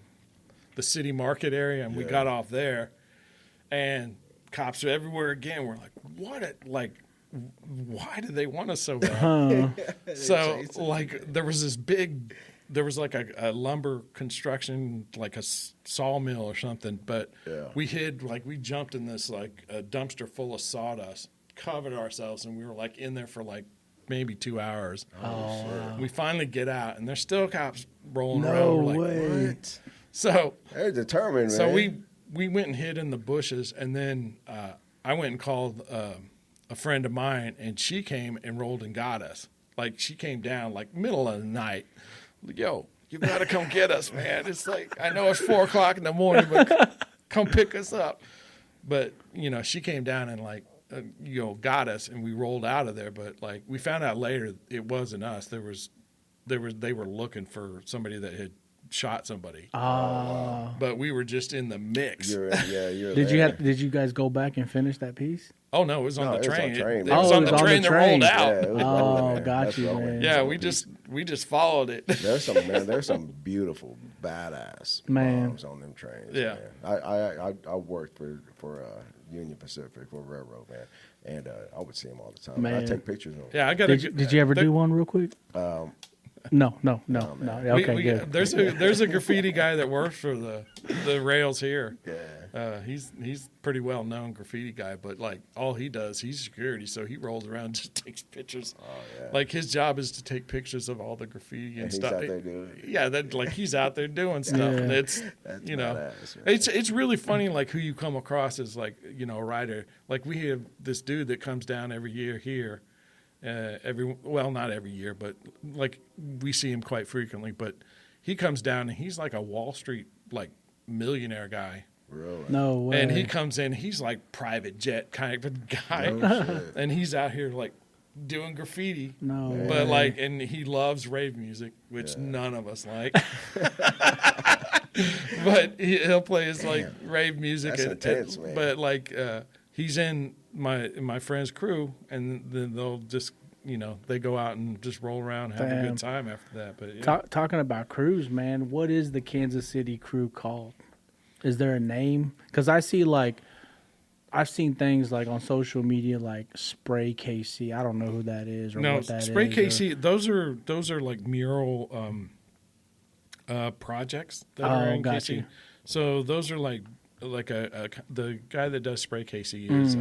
city market area, and we got off there, and cops are everywhere again. We're like, why do they want us so bad? So like there was like a lumber construction, like a sawmill or something, but we jumped in this like a dumpster full of sawdust, covered ourselves, and we were like in there for like maybe 2 hours. Wow. We finally get out, and there's still cops rolling around. No We're like, way. what? So they're determined, man. So we went and hid in the bushes, and then I went and called a friend of mine, and she came and rolled and got us. Like she came down like middle of the night. Like, yo, you got to come get us, man. It's like, I know it's 4:00 in the morning, but come pick us up. But she came down and like got us, and we rolled out of there. But like we found out later it wasn't us. They were looking for somebody that had shot somebody. But we were just in the mix. Did you guys go back and finish that piece? Oh no, it was on the train. It Oh, was on the train that rolled out. Oh, got you, man. Yeah, we just followed it. There's some beautiful badass bombs on them trains. Yeah, man. I worked for Union Pacific for railroad, man, and I would see them all the time. Man. I take pictures of them. Yeah, I got. Did you ever do one real quick? No. Okay, good. There's a graffiti guy that works for the rails here. Yeah. He's pretty well known graffiti guy, but like all he does, he's security, so he rolls around and just takes pictures. Oh yeah. Like his job is to take pictures of all the graffiti and stuff. He's out there doing it. Yeah, that like he's out there doing stuff. And it's badass, it's really funny like who you come across as like a writer. Like we have this dude that comes down every year here. Not every year, but like we see him quite frequently. But he comes down and he's like a Wall Street like millionaire guy. Really? No way. And he comes in, he's like private jet kind of a guy, and he's out here like doing graffiti. No way. But like, and he loves rave music, which none of us like. But he'll play his like rave music. That's intense, man. But like, he's in my friend's crew, and then they'll just they go out and just roll around and have a good time after that. But talking about crews, man, what is the Kansas City crew called? Is there a name? Because I've seen things like on social media like Spray KC. I don't know who that is or what that is. Spray KC. Those are like mural projects that are in KC. You. So those are like the guy that does Spray KC is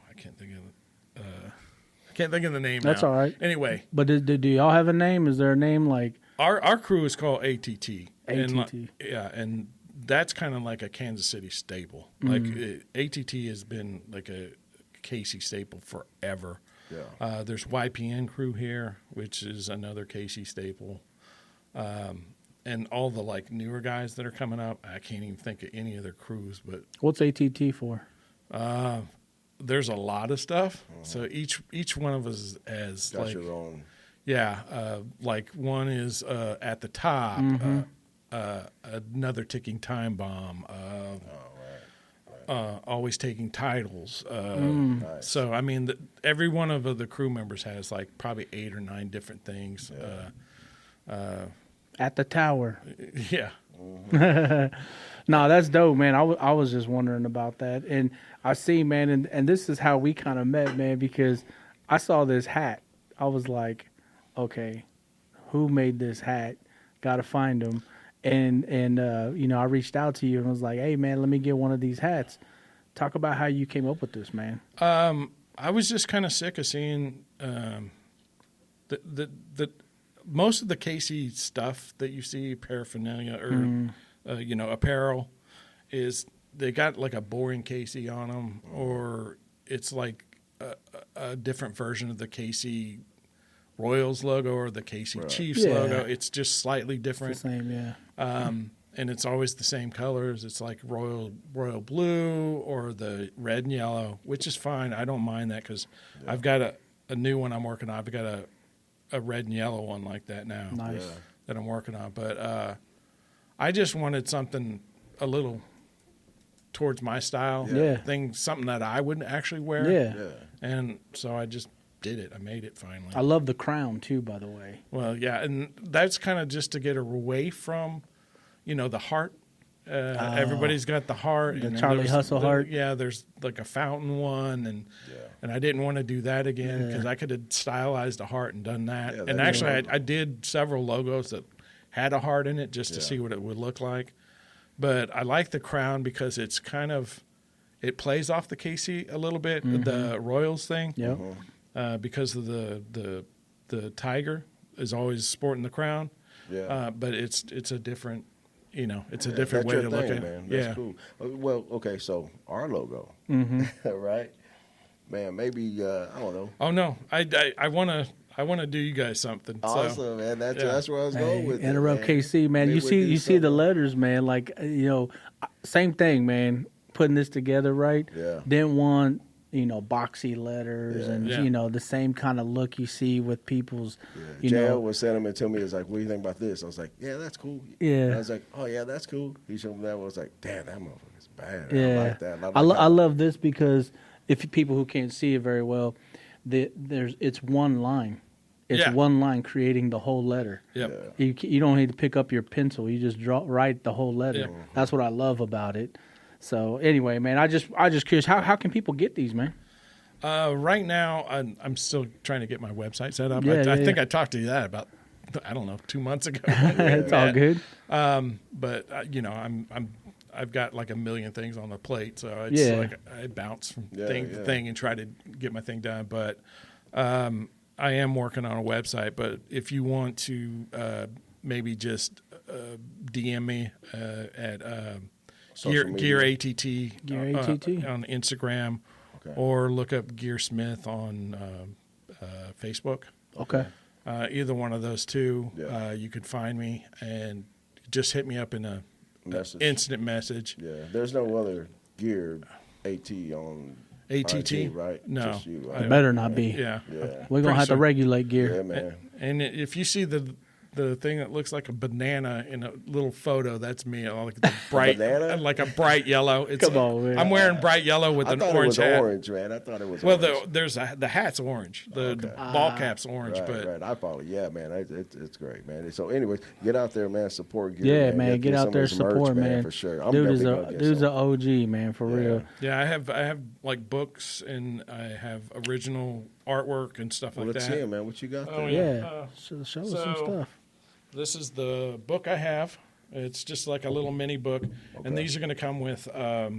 I can't think of the name. That's now. all right. Anyway, but do y'all have a name? Is there a name like our crew is called ATT? ATT. And that's kind of like a Kansas City staple. Like ATT has been like a KC staple forever. Yeah. There's YPN crew here, which is another KC staple. And all the like newer guys that are coming up, I can't even think of any of their crews. But what's ATT for? There's a lot of stuff. So each one of us has got like your own. Yeah, like one is at the top. Another ticking time bomb. Always taking titles. Nice. So I mean, every one of the crew members has like probably 8 or 9 different things. At the tower. Yeah. No, that's dope, man. I was just wondering about that, and I see, man, and this is how we kind of met, man, because I saw this hat I was like, okay, who made this hat? Got to find them. And you know, I reached out to you and was like, hey, man, let me get one of these hats. Talk about how you came up with this, man. I was just kind of sick of seeing the most of the KC stuff that you see, paraphernalia or you know, apparel, is they got like a boring KC on them, or it's like a different version of the KC Royals logo or the KC Chiefs logo. It's just slightly different. It's the same, yeah. And it's always the same colors. It's like royal blue or the red and yellow, which is fine. I don't mind that because I've got a new one I'm working on. I've got a red and yellow one like that now that I'm working on. But I just wanted something a little towards my style thing, something that I would actually wear. Yeah. And so I just did it. I made it finally. I love the crown too, by the way. Well, yeah, and that's kind of just to get away from, you know, the heart. Everybody's got the heart. The and Charlie there's Hustle heart. Yeah, there's like a fountain one, and I didn't want to do that again because I could have stylized a heart and done that. Yeah, and actually, I did several logos that had a heart in it just to see what it would look like. But I like the crown because it's kind of, it plays off the KC a little bit, the Royals thing. Yep. Because of the tiger is always sporting the crown. Yeah. But it's a different, you know, it's a different way to look at it. Man. That's cool. Well, okay, so our logo, right? Man, maybe I don't know. Oh no, I want to do you guys something. Awesome, so, man. That's where I was going with Interrupt it, man. KC, man. Maybe You see the letters, man. Like, you know, same thing, man. Putting this together, right? Yeah. Didn't want, you know, boxy letters and Yeah. you know, the same kind of look you see with people's, you JL know. was sending it to me. It's like, what do you think about this? I was like, yeah, that's cool. Yeah. And I was like, oh yeah, that's cool. He showed me that. I was like, damn, that motherfucker's bad. Yeah. I like that. I love this because if people who can't see it very well, it's one line. It's one line creating the whole letter. Yep. You don't need to pick up your pencil. You just write the whole letter. Yep. That's what I love about it. So anyway, man, I just curious, how can people get these, man? Right now, I'm still trying to get my website set up. Yeah, I think I talked to you that about, I don't know, 2 months ago. It's all good. But you know, I've got like a million things on the plate, so it's like I bounce from thing to thing and try to get my thing done. But I am working on a website. But if you want to maybe just DM me at Gear ATT on Instagram, or look up Gear Smith on Facebook. Okay. Either one of those two, you could find me and just hit me up in a instant message. Yeah, there's no other Gear AT on ATT, IG, right? No, Just you, right? It better not be. Yeah, We're gonna have to regulate Gear. Yeah, man. And if you see the thing that looks like a banana in a little photo, that's me. Like the bright, like a bright yellow. It's, Come on, man. I'm wearing bright yellow with an orange hat. Orange, man. I thought it was. Well, orange. the hat's orange. The ball cap's orange, right. I follow. Yeah, man. It's great, man. So, anyways, get out there, man. Support Gear. Yeah, man. Get out there, support, man. For sure. I'm dude's an OG, man, for real. Yeah, I have like books and I have original artwork and stuff like that. Let's see it, man. What you got there? Oh, Yeah. Show us some stuff. This is the book I have. It's just like a little mini book, and these are going to come with a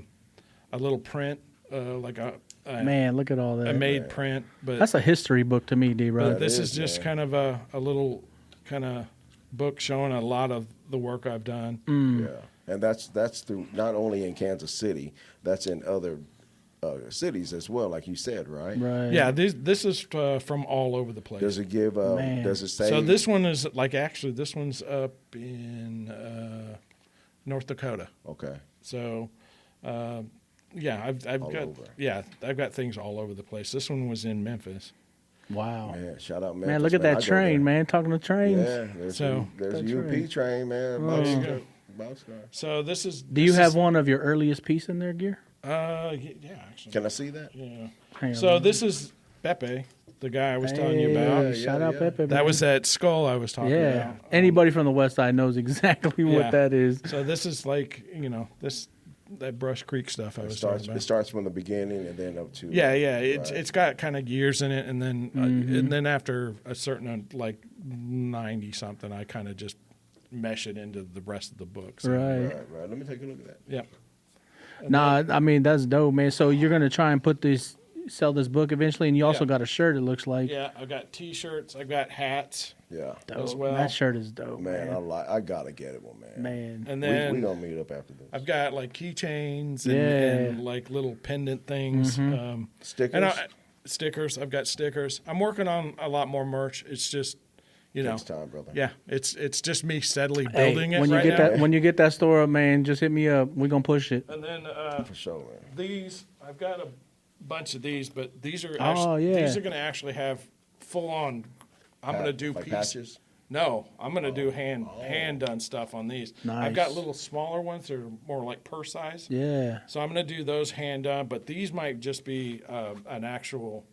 little print, like a man. Look at all that. a made print. But that's a history book to me, D-Rod. but this is just kind of a little kind of book showing a lot of the work I've done. Yeah, and that's through not only in Kansas City, that's in other cities as well, like you said, right? Right. Yeah, this is from all over the place. Does it give? Does it say? So this one is like actually this one's up in North Dakota. Okay. So, yeah, I've All got over. I've got things all over the place. This one was in Memphis. Wow. Man, shout out, Memphis, Man, look at that train, man. Talking to trains. Yeah, there's So- there's That UP train, man. There you go. Boxcar. So this is. Do you have one of your earliest piece in there, Gear? Yeah, actually. Can I see that? Yeah. Hang on. So this is Pepe, the guy I was telling you about. Yeah, Shout out yeah. Pepe. That was that skull I was talking Yeah. about. Anybody from the West Side knows exactly Yeah. what that is. So this is like, you know, this that Brush Creek stuff I was talking about. It starts from the beginning and then up to Yeah. It's got kind of years in it, and then after a certain like 90 something, I kind of just mesh it into the rest of the book. So. Right. Right. Let me take a look at that. Yep. Nah, I mean that's dope, man. So you're gonna try and sell this book eventually, and you also got a shirt. It looks like. Yeah, I've got T-shirts. I've got hats. Yeah. Dope. As well. That shirt is dope, Man, man. I gotta get it one, man. Man. And then we gonna meet up after this. I've got like keychains Yeah. and like little pendant things. Stickers. And stickers. I've got stickers. I'm working on a lot more merch. It's just, Takes time, brother. Yeah, it's just me steadily Hey, building it when you right get now. that when you get that store up, man, just hit me up. We're gonna push it. And then For sure, man. these, I've got a bunch of these, but these are yeah. going to actually have full on. I'm going to do like pieces. patches. No, I'm going to do hand done stuff on these. I've got Nice. little smaller ones that are more like purse size. Yeah. So I'm going to do those hand done, but these might just be an actual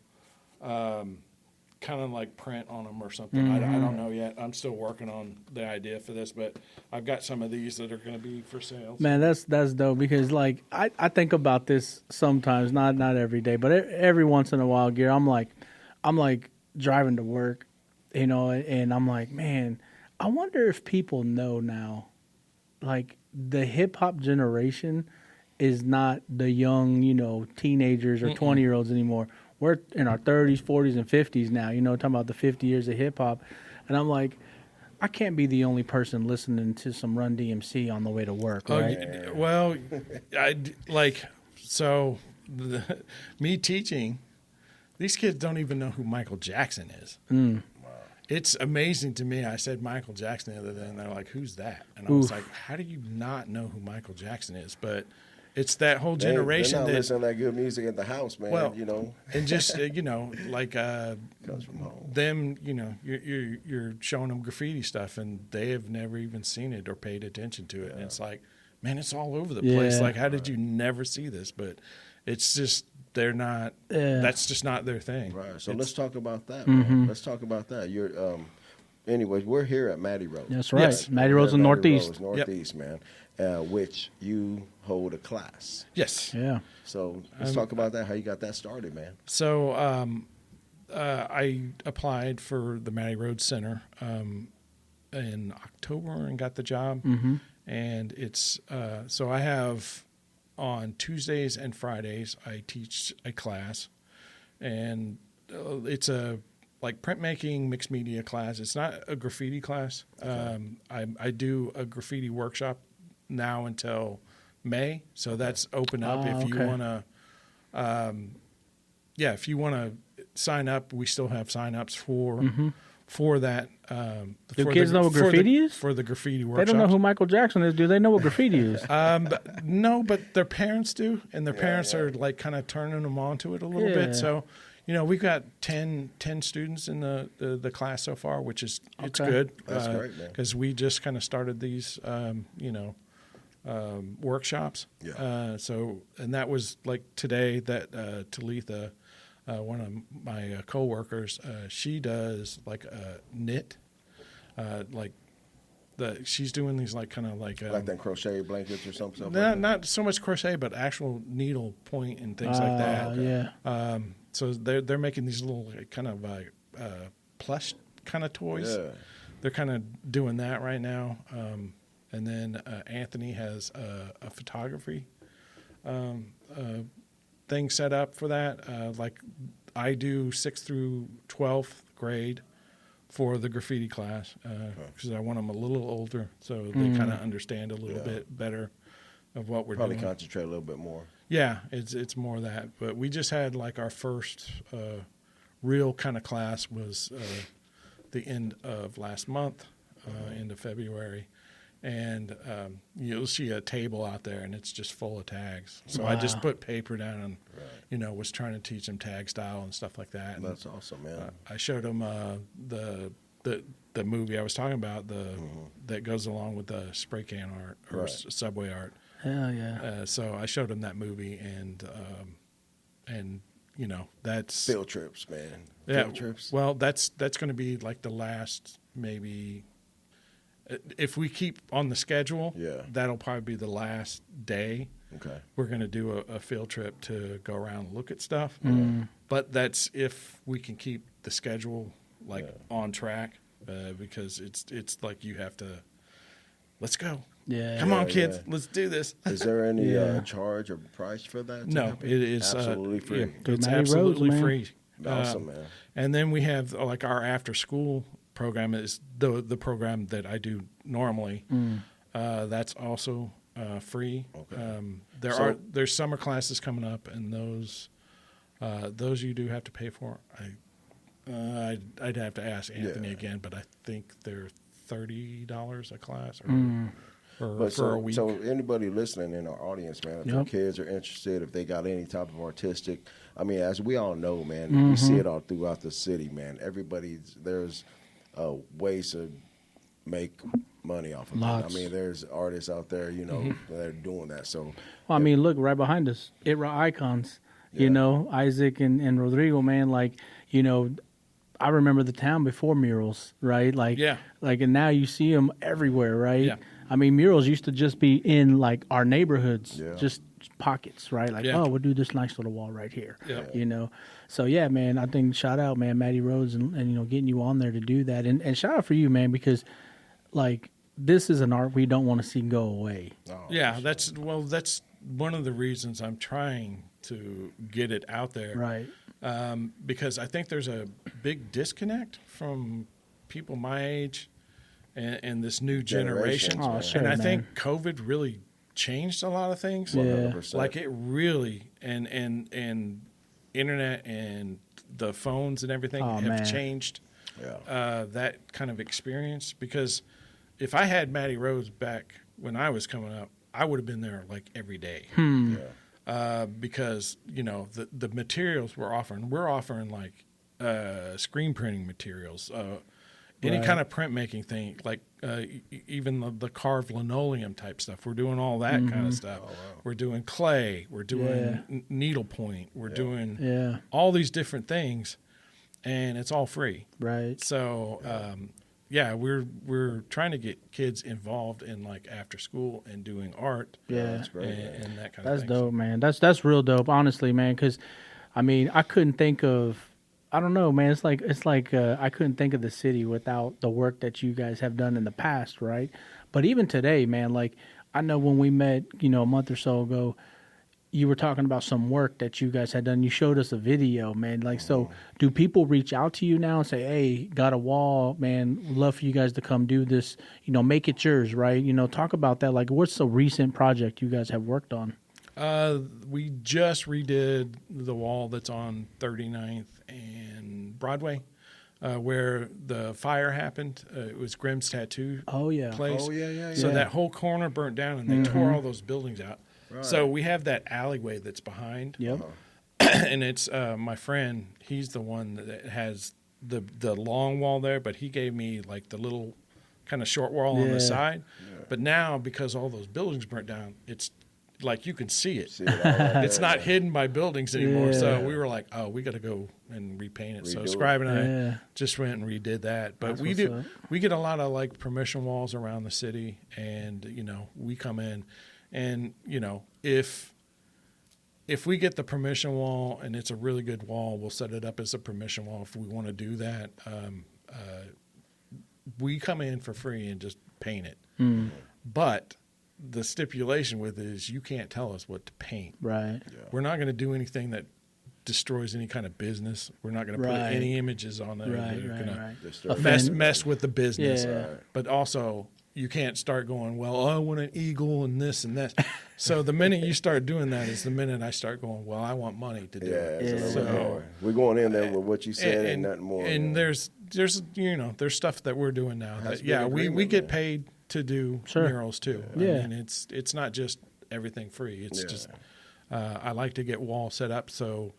kind of like print on them or something. I don't know yet. I'm still working on the idea for this, but I've got some of these that are going to be for sale. Man, that's dope because like I think about this sometimes, not every day, but every once in a while, Gear. I'm like driving to work, and I'm like, man, I wonder if people know now, like the hip hop generation is not the young, teenagers or 20-year-olds anymore. We're in our 30s, 40s, and 50s now. Talking about the 50 years of hip hop, and I'm like, I can't be the only person listening to some Run DMC on the way to work, right? Well, me teaching, these kids don't even know who Michael Jackson is. Wow. It's amazing to me. I said Michael Jackson the other day, and they're like, "Who's that?" And I was like, "How do you not know who Michael Jackson is?" But it's that whole generation they're not listening to that good music at the house, man. Well, and just like comes from home. them, you're showing them graffiti stuff, and they have never even seen it or paid attention to it. And it's like, man, it's all over the place. Like, how did you never see this? But it's just they're not. That's just not their thing. Right. So let's talk about that. Man. Let's talk about that. Anyways, we're here at Matty Road. That's right. Yes. Matty Road's in Northeast. Northeast, man. Which you hold a class. Yes. Yeah. So let's talk about that. How you got that started, man? So I applied for the Matty Road Center in October and got the job. Mm-hmm. And it's so I have on Tuesdays and Fridays I teach a class, and it's a like printmaking mixed media class. It's not a graffiti class. Okay. I do a graffiti workshop now until May, so that's open up if you want to. If you want to sign up, we still have sign-ups for that. Do kids know what graffiti is? For the graffiti workshop. They don't know who Michael Jackson is. Do they know what graffiti is? No, but their parents do, and their parents are like kind of turning them on to it a little bit. So, we've got 10 students in the class so far, which is it's good. That's great, man. Because we just kind of started these, workshops. Yeah. And that was like today that Talitha, one of my coworkers, she does like a knit, she's doing these like kind of like that crochet blankets or something. Not so much crochet, but actual needle point and things like that. Yeah. So they're making these little kind of plush kind of toys. Yeah. They're kind of doing that right now. And then Anthony has a photography thing set up for that. Like I do 6th through 12th grade for the graffiti class because I want them a little older so they kind of understand a little bit better of what we're Probably doing. concentrate a little bit more. Yeah, it's more that. But we just had like our first real kind of class was the end of last month, end of February. And you'll see a table out there, and it's just full of tags. So I just put paper down and, was trying to teach them tag style and stuff like that. And, That's awesome, man. I showed them the movie I was talking about, that goes along with the spray can art or subway art. Hell yeah. So I showed them that movie, and that's Field trips, man. Yeah. Field trips. Well, that's going to be like the last maybe if we keep on the schedule, Yeah. that'll probably be the last day. Okay. We're going to do a field trip to go around and look at stuff. But that's if we can keep the schedule on track, because it's like you have to. Let's go. Yeah. Come on, kids. yeah. Let's do this. Is there any Yeah. charge or price for that? No, happen? it is absolutely free. yeah, Dude, it's Matty absolutely Rhodes, man. free. Awesome, man. And then we have like our after school program is the program that I do normally. That's also free. Okay. There's summer classes coming up, and those you do have to pay for. I'd have to ask Anthony again, but I think they're $30 a class or for a week. So anybody listening in our audience, man, if your kids are interested, if they got any type of artistic, I mean, as we all know, man, we see it all throughout the city, man. There's ways to make money off of Lots. it. I mean, there's artists out there, that are doing that. So, Well, I mean, look right behind us, ITRA icons. You know, Isaac and Rodrigo, man. Like, I remember the town before murals, right? Like, and now you see them everywhere, right? Yeah. I mean, murals used to just be in like our neighborhoods, Yeah. just pockets, right? Like, Yeah. oh, we'll do this nice little wall right here. Yeah. So yeah, man, I think shout out, man, Matty Rhodes, and getting you on there to do that, and shout out for you, man, because like this is an art we don't want to see go away. Yeah, that's one of the reasons I'm trying to get it out there. Right. Because I think there's a big disconnect from people my age and this new generation. Oh, sure, and I man. think COVID really changed a lot of things. Yeah. 100%. Like it really and internet and the phones and everything Oh, have man. changed Yeah. that kind of experience. Because if I had Matty Rhodes back when I was coming up, I would have been there like every day. Yeah. Because the materials we're offering like screen printing materials, any kind of printmaking thing, like even the carved linoleum type stuff. We're doing all that kind of stuff. Oh, wow. We're doing clay. We're doing needlepoint. We're doing all these different things, and it's all free. Right. So we're trying to get kids involved in like after school and doing art. Yeah. That's great, man. and that kind of That's thing. dope, man. That's real dope, honestly, man. Because, I mean, I couldn't think of. I don't know, man. It's like I couldn't think of the city without the work that you guys have done in the past, right? But even today, man. Like I know when we met, a month or so ago, you were talking about some work that you guys had done. You showed us a video, man. Like, so do people reach out to you now and say, "Hey, got a wall, man? Would love for you guys to come do this. Make it yours, right?" Talk about that. Like, what's the recent project you guys have worked on? We just redid the wall that's on 39th and Broadway, where the fire happened. It was Grimm's Tattoo Oh yeah. place. Oh, yeah. So Yeah. that whole corner burnt down, and they tore all those buildings out. Right. So we have that alleyway that's behind, Yep. and it's my friend. He's the one that has the long wall there, but he gave me like the little kind of short wall on Yeah. the side. But now, because all those buildings burnt down, it's like you can see it. See it all right It's there, not man. hidden by buildings anymore. Yeah. So we were like, oh, we got to go and repaint it. So Redo it. Scribe and I Yeah. just went and redid that. But That's we what's do. up. We get a lot of like permission walls around the city, and we come in, and if we get the permission wall and it's a really good wall, we'll set it up as a permission wall if we want to do that. We come in for free and just paint it. But the stipulation with it is you can't tell us what to paint. Right. We're not going to do anything that destroys any kind of business. We're not going to put Right. any images on there Right. that are Right. going Right. Disturb- Offend- mess with the business. Yeah. But also, you can't start going, well, I want an eagle and this and that. So the minute you start doing that is the minute I start going, well, I want money to do Yeah, it. it's a little bit So- more. We're going in there with what you said and nothing more. And man. there's there's stuff that we're doing now Has that to be an we agreement, get man. paid to do Sure. murals too. Yeah. I mean, it's not just everything free. It's Yeah. just I like to get walls set up, so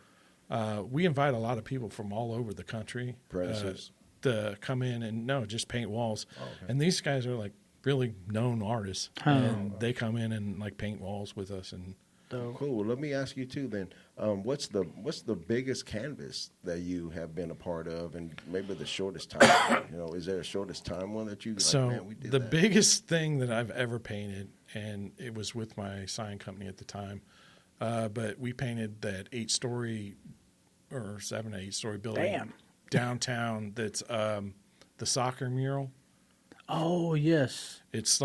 we invite a lot of people from all over the country Apprentices. to come in and just paint walls. And these guys are like really known artists, Huh. and they come in and like paint walls with us, and Dope. Cool. Let me ask you too. Then, what's the biggest canvas that you have been a part of, and maybe the shortest time? Is there a shortest time one that you? Like, So man, we did the that. biggest thing that I've ever painted, and it was with my sign company at the time, but we painted that 8-story or 7 to 8-story building Damn. downtown. That's the soccer mural. Oh yes. It's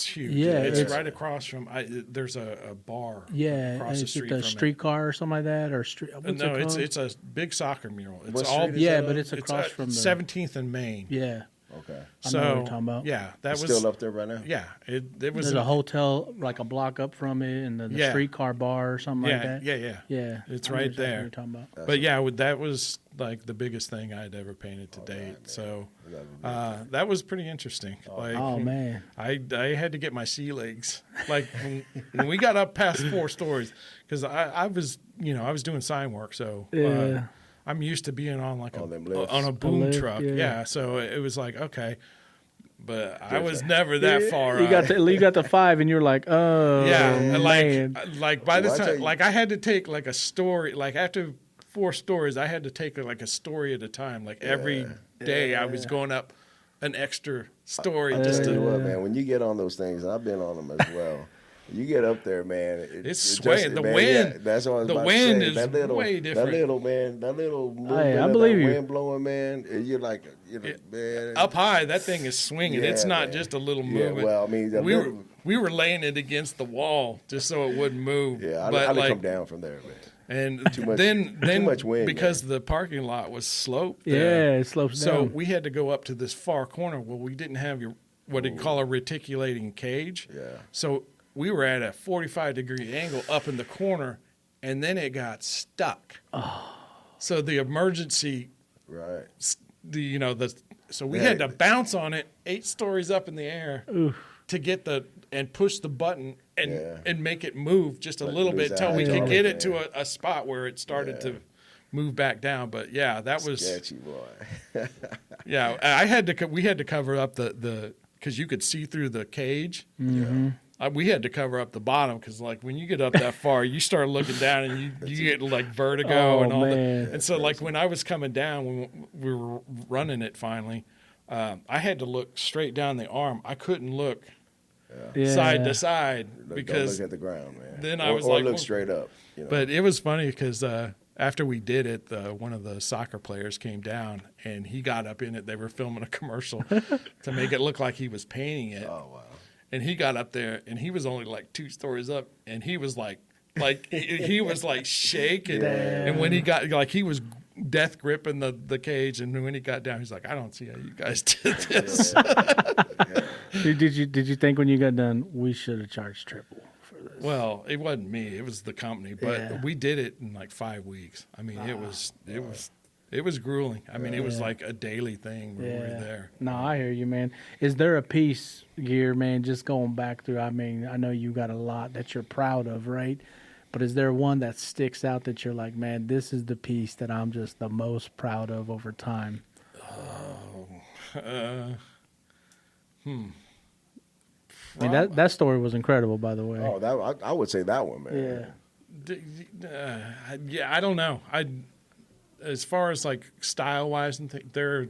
huge. Yeah, it's right across from. There's a bar. Yeah, across the is street it the from streetcar or something like that, or street? it. What's No, it called? it's a big soccer mural. It's What all street is yeah, that but on? it's across from the 17th and Main. Yeah, Okay. I So know what you're talking about. yeah, that It's was still up there right now. Yeah, it was There's a hotel like a block up from it, and the Yeah. streetcar bar or something like Yeah, that. yeah. Yeah, It's I know right exactly what there. you're talking about. But yeah, that was like the biggest thing I'd ever painted to date. man. So That that was pretty interesting. Oh man, I had to get my sea legs. Like when we got up past 4 stories, because I was doing sign work, so Yeah. I'm used to being on like On them lifts. on a boom lift, truck. yeah. Yeah, so it was like okay, but I was never that far. You got the 5, and you're like, oh yeah, and man. like by Well, this I tell time, you- like I had to take like a story. Like after 4 stories, I had to take like a story at a time. Like every day, I was going up an extra story I just tell to. you what, man. When you get on those things, and I've been on them as well. You get up there, man. It's swaying. The wind- that's what I was the about wind to say. is way different. That little man. That little movement I of believe that you. wind blowing, man. You're like, man. Up high, that thing is swinging. Yeah, it's not man. just a little Yeah, movement. well, I mean, the we little- we were laying it against the wall just so it wouldn't move. Yeah, but I'd like, come down from there, man. and much- then too much wind, because the parking lot was sloped. Yeah, it slopes So down. we had to go up to this far corner. Well, we didn't have what they call a reticulating cage. Yeah. So we were at a 45-degree angle up in the corner, and then it got stuck. Oh. So the emergency, Right. so we Yeah. had to bounce on it 8 stories up in the air to get and push the button and make it move just a Like little lose bit till we that could get it thing. to a spot where it started to move back down. But yeah, that was Sketchy boy. yeah. We had to cover up the because you could see through the cage. Mm-hmm. We had to cover up the bottom because, like, when you get up that far, you start looking down and you get like vertigo Oh, and all that. man. And so, like, when I was coming down, when we were running it finally, I had to look straight down the arm. I couldn't look Yeah. side to side Don't because look at the ground, man. then or, I was or like, look well- straight up. But it was funny because after we did it, one of the soccer players came down and he got up in it. They were filming a commercial to make it look like he was painting it. Oh wow. And he got up there and he was only like 2 stories up and he was like he was like shaking. And when he got he was death gripping the cage, and when he got down, he's like, I don't see how you guys did this. Did you think when you got done we should have charged triple for this? Well, it wasn't me; it was the company. But Yeah. we did it in like 5 weeks. I mean, it was grueling. I mean, it was like a daily thing when we were there. No, I hear you, man. Is there a piece, Gear, man, just going back through, I mean, I know you got a lot that you're proud of, right? But is there one that sticks out that you're like, man, this is the piece that I'm just the most proud of over time? I mean, that story was incredible, by the way. Oh, I would say that one, man. Yeah. Yeah, I don't know. As far as like style wise and there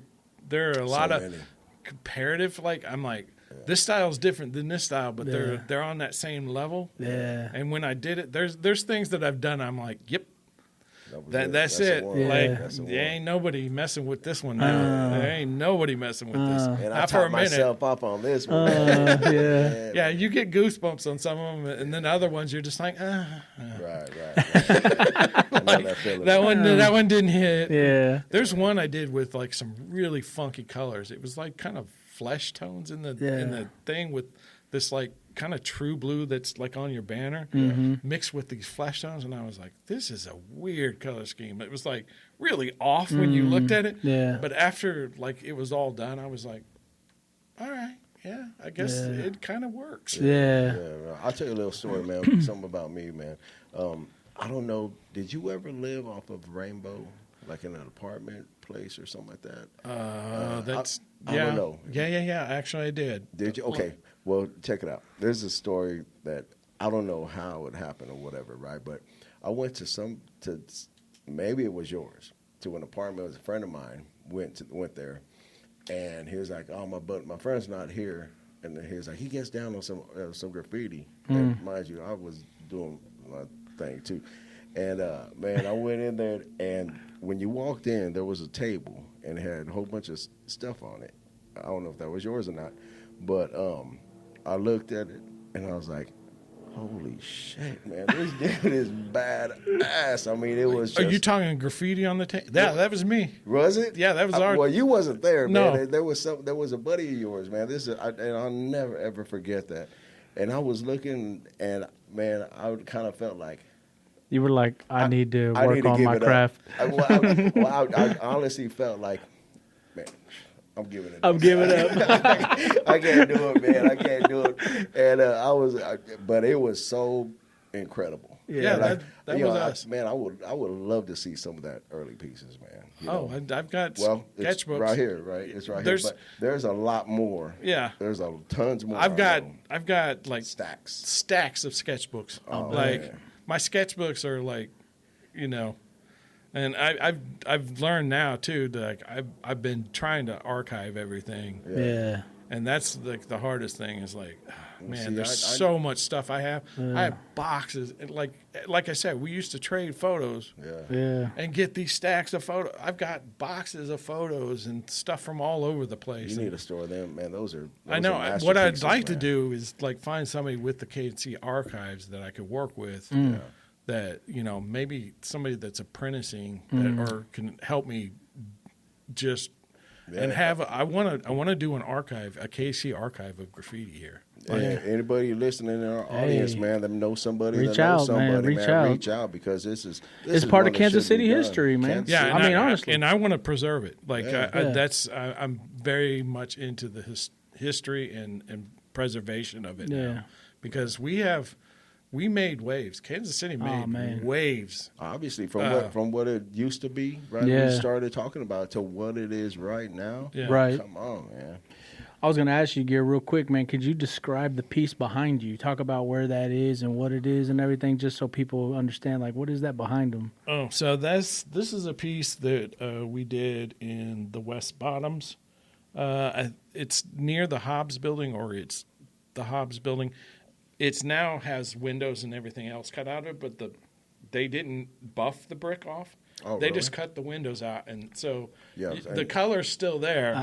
are a lot of many. comparative. Like I'm like, this style is different than this style, but they're on that same level. Yeah. And when I did it, there's things that I've done. I'm like, yep, That was that's the it. one. Yeah. Like That's the there one. ain't nobody messing with this one now. There ain't nobody messing with this. And I Not for a taught minute. myself up on this one. Yeah. Yeah, you get goosebumps on some of them, and then other ones you're just like, Right. I know that feeling. that one didn't hit. Yeah. There's one I did with like some really funky colors. It was like kind of flesh tones in the thing with this like kind of true blue that's like on your banner mixed with these flesh tones, and I was like, this is a weird color scheme. It was like really off when you looked at it. Yeah. But after like it was all done, I was like, all right, yeah, I guess it kind of works. Yeah. Yeah, I'll tell you a little story, man. Something about me, man. I don't know. Did you ever live off of Rainbow, like in an apartment place or something like that? That's I don't know. Yeah. Actually, I did. Did you? Okay. Well, check it out. There's a story that I don't know how it happened or whatever, right? But I went to maybe it was yours, to an apartment. It was a friend of mine went there, and he was like, "Oh, my friend's not here," and he was like, "He gets down on some graffiti." And mind you, I was doing my thing too, and man, I went in there, and when you walked in, there was a table and it had a whole bunch of stuff on it. I don't know if that was yours or not, but I looked at it and I was like, holy shit, man, this dude is badass. I mean, it was just... Are you talking graffiti on the table? Yeah, that was me. Was it? Yeah, that was our... Well, you wasn't there, man. No. There was a buddy of yours, man. And I'll never, ever forget that. And I was looking, and, man, I kind of felt like... You were like, I need to work on my craft. I honestly felt like, man... I'm giving it up. I can't do it, man. I can't do it. And but it was so incredible. Yeah, like, that was us. Man, I would love to see some of that early pieces, man. I've got it's sketchbooks right here, right? It's right here. But there's a lot more. Yeah, there's tons more. I've got like stacks of sketchbooks. Oh, like man. My sketchbooks are like, and I've learned now too. Like I've been trying to archive everything. Yeah. And that's like the hardest thing is like, man, See, there's so much stuff I have. I have boxes. And like I said, we used to trade photos. Yeah. And get these stacks of photos. I've got boxes of photos and stuff from all over the place. You need to store them, man. Those are I know. What I'd like to man. do is like find somebody with the KC archives that I could work with. That maybe somebody that's apprenticing or can help me just and have. I want to do a KC archive of graffiti here. Yeah. Anybody listening in our audience, man, that knows somebody, reach out, reach out because this is part of Kansas City history, man. Yeah, I mean, honestly, and I want to preserve it. Like Yeah. I'm very much into the history and preservation of it now because we made waves. Kansas City made waves. Obviously, from what it used to be, right? Yeah. We started talking about it to what it is right now. Yeah. Right. Come on, man. I was going to ask you, Gear, real quick, man. Could you describe the piece behind you? Talk about where that is and what it is and everything, just so people understand, like, what is that behind them? Oh, so this is a piece that we did in the West Bottoms. It's near the Hobbs building, or it's the Hobbs building. It's now has windows and everything else cut out of it, but they didn't buff the brick off. Oh, they really? just cut the windows out, and so Yeah, the color's still there.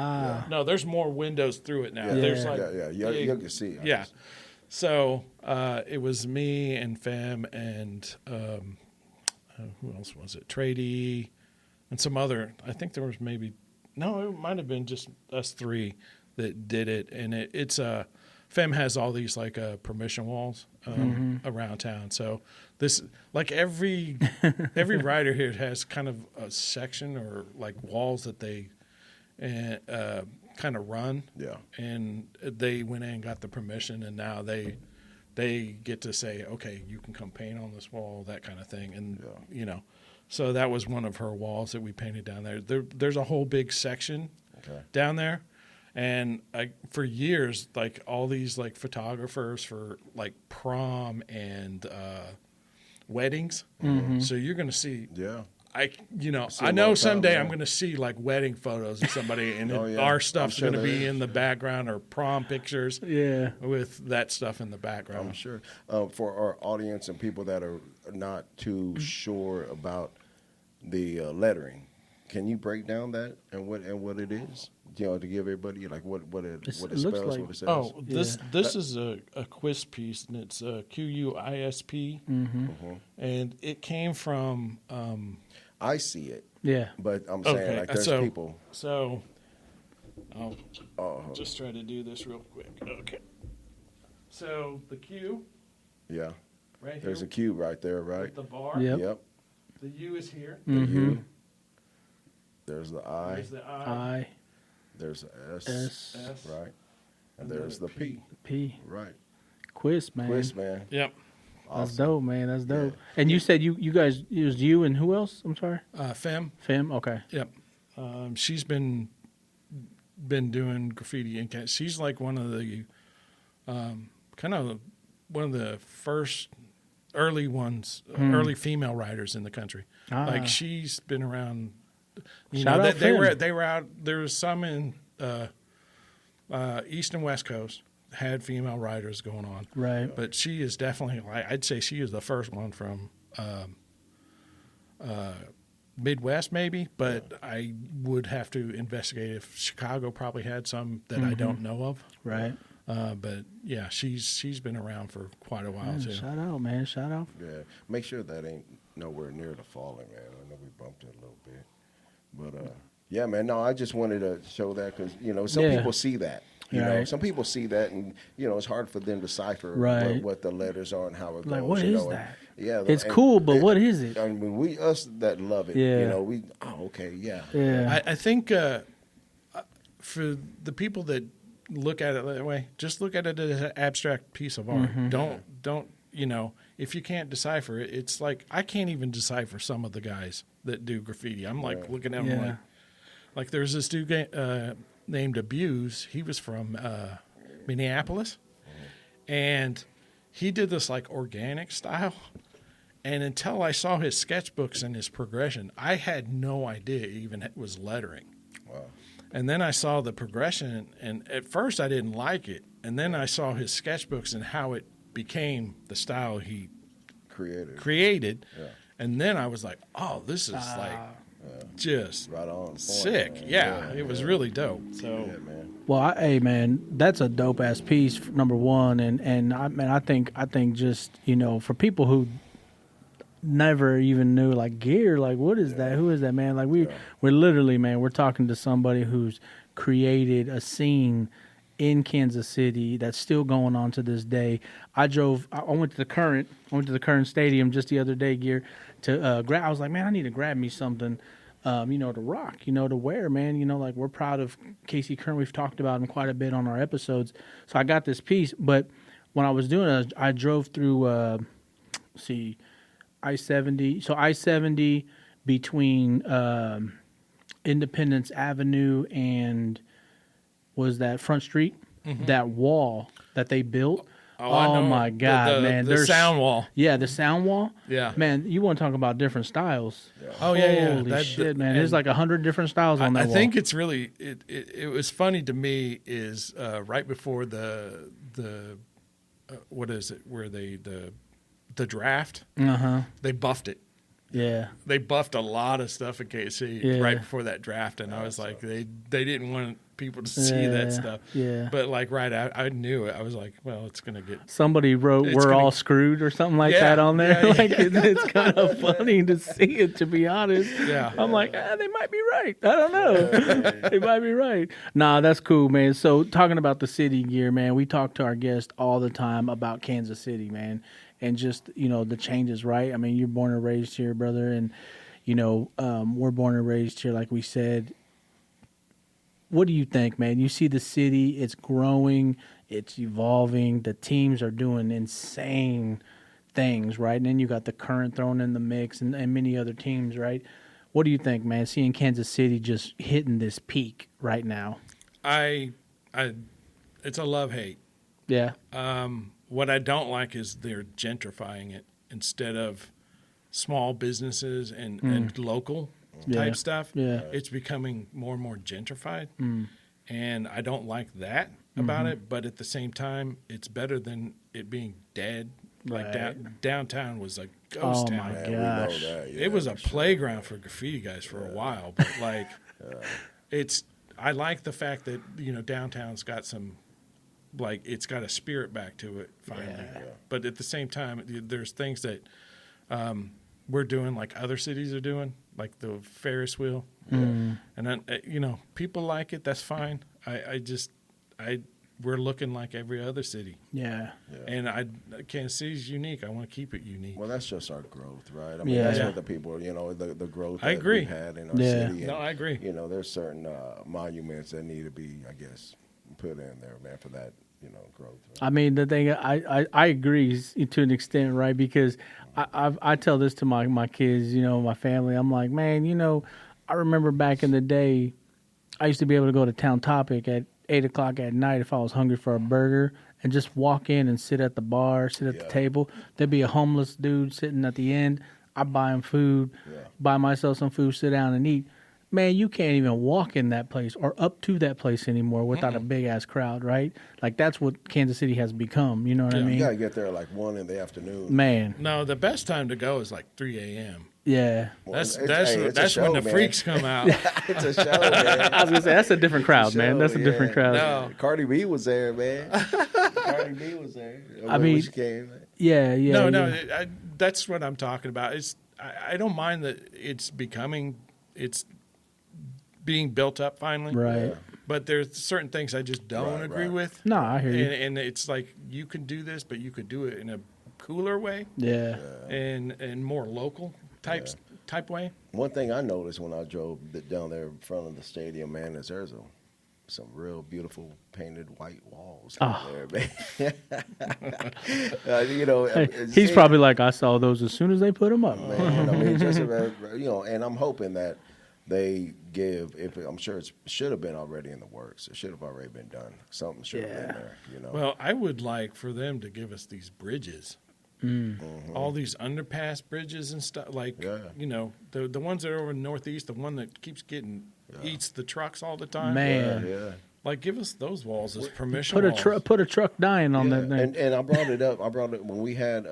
No, there's more windows through it now. Yeah. There's like You can see. yeah. So it was me and Fem and who else was it? Trady and some other. I think there was it might have been just us three that did it, and it's Fem has all these like permission walls around town. So this, like every rider here has kind of a section or like walls that they kind of run. Yeah. And they went in and got the permission, and now they get to say, okay, you can come paint on this wall, that kind of thing. And so that was one of her walls that we painted down there. There's a whole big section down there. And for years, like all these like photographers for like prom and weddings. So you're going to see. Yeah. I know someday I'm going to see like wedding photos of somebody, and our stuff's going to be in the background, or prom pictures. Yeah. With that stuff in the background. I'm sure. For our audience and people that are not too sure about the lettering, can you break down that and what it is? To give everybody like what it spells, like, what it says. Oh, this is a quiz piece, and it's QUISP, and it came from. I see it. Yeah, but I'm saying like there's people. So, I'll just try to do this real quick. Okay. So the Q. Yeah. Right here. There's a Q right there, right? With the bar. Yep. The U is here. The U. There's the I. There's the I. There's the S. Right. And there's the P. P. Right. Quiz, man. Yep. Awesome. That's dope, man. That's dope. Yeah. And you said you guys, it was you and who else? I'm sorry. Fem. Fem. Okay. Yep. She's been doing graffiti, and she's like one of the kind of one of the first early ones, early female writers in the country. Like she's been around. Shout out They were Finn. out. There was some in East and West Coast had female writers going on, Right. but she is definitely, I'd say she is the first one from Midwest, maybe. But I would have to investigate if Chicago probably had some that I don't know of. Right. But yeah, she's been around for quite a while too. Shout out, man. Shout out. Yeah, make sure that ain't nowhere near the falling, man. I know we bumped it a little bit, but yeah, man. No, I just wanted to show that because some Yeah. people see that. You know, Right. some people see that, and it's hard for them to decipher Right. what the letters are and how it Like, goes. what you is know, that? And, yeah, It's cool, but what is it? I mean, us that love it. Yeah. Okay, yeah. Yeah. I think for the people that look at it that way, just look at it as an abstract piece of art. Don't if you can't decipher it, it's like I can't even decipher some of the guys that do graffiti. I'm like looking at them Yeah. like there's this dude named Abuse. He was from Minneapolis, and he did this like organic style. And until I saw his sketchbooks and his progression, I had no idea even it was lettering. Wow. And then I saw the progression, and at first I didn't like it. And then I saw his sketchbooks and how it became the style he created. Yeah. And then I was like, oh, this is just Right on point, sick. man. Yeah, it was really dope. So Yeah, man. Well, hey man, that's a dope ass piece. Number one, and I think just for people who never even knew like gear, like what is that? Who is that, man? Like we're literally, man, we're talking to somebody who's created a scene in Kansas City that's still going on to this day. I went to the Current Stadium just the other day, gear to grab. I was like, man, I need to grab me something. To rock, to wear, man. Like we're proud of KC Current. We've talked about him quite a bit on our episodes. So I got this piece, but when I was doing it, I drove through, I-70. So I-70 between Independence Avenue and was that Front Street? That wall that they built. I know. My God, man! The There's sound wall. Yeah, the sound wall. Yeah. Man, you want to talk about different styles? Oh yeah. Holy shit, man! There's like 100 different styles on that I wall. think it's really it was funny to me is right before the what is it where the draft they buffed it. Yeah. They buffed a lot of stuff in KC right before that draft, and I was like, they didn't want people to see that stuff. Yeah. But like I knew it. I was like, well, it's gonna get. Somebody wrote It's "We're gonna- all screwed" or something like Yeah, that on there. yeah, Like it's kind of funny to see it. To be honest, Yeah. I'm like, they might be right. I don't know. They might be right. Nah, that's cool, man. So talking about the city gear, man, we talk to our guests all the time about Kansas City, man, and just the changes. Right? I mean, you're born and raised here, brother, and we're born and raised here, like we said. What do you think, man? You see the city, it's growing, it's evolving. The teams are doing insane things, right? And then you got the Current thrown in the mix and many other teams, right? What do you think, man? Seeing Kansas City just hitting this peak right now. It's a love-hate. Yeah. What I don't like is they're gentrifying it instead of small businesses and local type stuff. Yeah. It's becoming more and more gentrified. And I don't like that about it. But at the same time, it's better than it being dead. Like Right. downtown was a ghost Oh, town. my Man, we know gosh. that, yeah, It was a for sure. playground for graffiti guys for a while. But like, I like the fact that, downtown's got some, like, it's got a spirit back to it finally. Yeah. But at the same time, there's things that we're doing like other cities are doing, like the Ferris wheel. And then, people like it. That's fine. We're looking like every other city. Yeah. And Kansas City's unique. I want to keep it unique. Well, that's just our growth, right? I mean, Yeah. that's Yeah. what the people, the growth I that agree. we've had in our Yeah. city. No, I agree. There's certain monuments that need to be, I guess, put in there, man, for that, growth. Right? I mean, the thing I agree to an extent, right? Because I tell this to my kids, my family. I'm like, man, I remember back in the day, I used to be able to go to Town Topic at 8:00 at night if I was hungry for a burger and just walk in and sit at the bar, sit at the table. There'd be a homeless dude sitting at the end. I buy him food, buy myself some food, sit down and eat. Man, you can't even walk in that place or up to that place anymore without a big ass crowd, right? Like that's what Kansas City has become. You know what I mean? You gotta get there like 1 in the afternoon. Man, No, the best time to go is like 3 a.m. yeah. That's it's a show, when the man. freaks come out. It's a show, man. I was gonna say that's a different crowd, Show, man. That's a different crowd. No. Cardi B was there, man. Cardi B was there. I mean, when she came, man. Yeah, yeah. No, yeah. that's what I'm talking about. I don't mind that it's being built up finally. Right. But there's certain things I just don't agree with. No, I hear you. And it's like you can do this, but you could do it in a cooler way Yeah. and more local type way. One thing I noticed when I drove down there in front of the stadium, man, is there's some real beautiful painted white walls out there, man. You know, He's probably like, I saw those as soon as they put them up. man. I mean, just you know, and I'm hoping that they give. I'm sure it should have been already in the works. It should have already been done. Something should have been there. You know. Well, I would like for them to give us these bridges. All these underpass bridges and stuff, like you know, the ones that are over in the Northeast, the one that keeps getting eats the trucks all the time. Man. Yeah. Like, give us those walls as permission Put walls. a truck dying on that thing. And I brought it up. When we had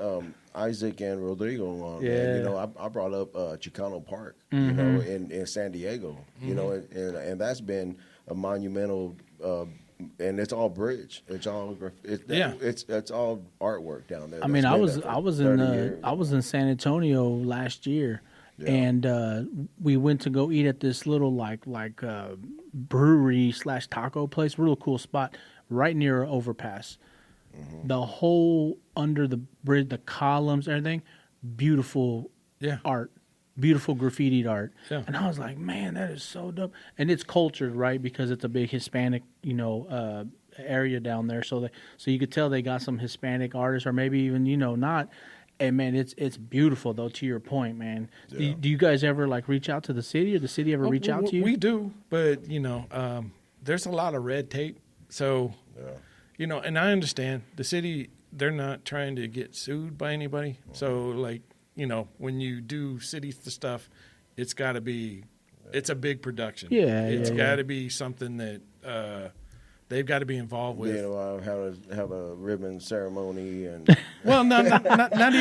Isaac and Rodrigo on. Man, you know, I brought up Chicano Park, you know, in San Diego. You know, and that's been a monumental. And it's all bridge. It's all it's all artwork down there. I mean, I was in San Antonio last year, and we went to go eat at this little like brewery / taco place, real cool spot right near an overpass. The whole under the bridge, the columns, everything, beautiful art. Beautiful graffitied art. Yeah. And I was like, man, that is so dope. And it's cultured, right? Because it's a big Hispanic, you know, area down there. So you could tell they got some Hispanic artists or maybe even, you know, not. And man, it's beautiful though, to your point, man. Yeah. Do you guys ever like reach out to the city or the city ever reach out to you? We do, but you know, there's a lot of red tape. So, you know, and I understand the city, they're not trying to get sued by anybody. So like, you know, when you do city stuff, it's got to be, it's a big production. Yeah, it's got to be something that they've got to be involved with. You know, have a ribbon ceremony and. Well, not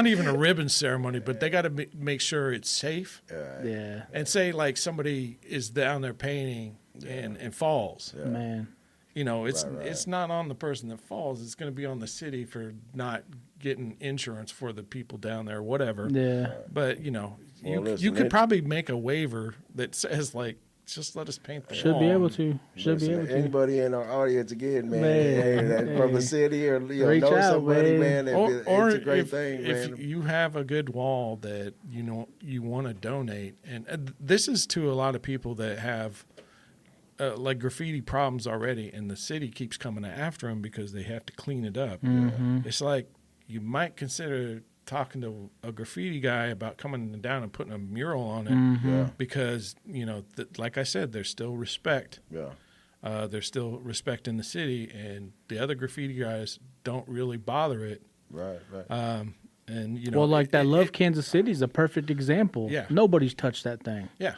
even a ribbon ceremony, but they got to make sure it's safe. Yeah. And say like somebody is down there painting and falls. Yeah. Man. You know, it's not on the person that falls. It's going to be on the city for not getting insurance for the people down there, whatever. Yeah. But you know, Well, you could probably make a waiver that says like, just let us paint the Should wall. be able to. Anybody in our audience again, man, from the city or Reach know out, somebody, man. Or it's a great if, thing, if man. you have a good wall that you know you want to donate, and this is to a lot of people that have. Like graffiti problems already, and the city keeps coming after them because they have to clean it up. It's like you might consider talking to a graffiti guy about coming down and putting a mural on it because, you know, like I said, there's still respect. Yeah. There's still respect in the city, and the other graffiti guys don't really bother it. Right. And, you know. Well, like that Love Kansas City is a perfect example. Yeah. Nobody's touched that thing. Yeah.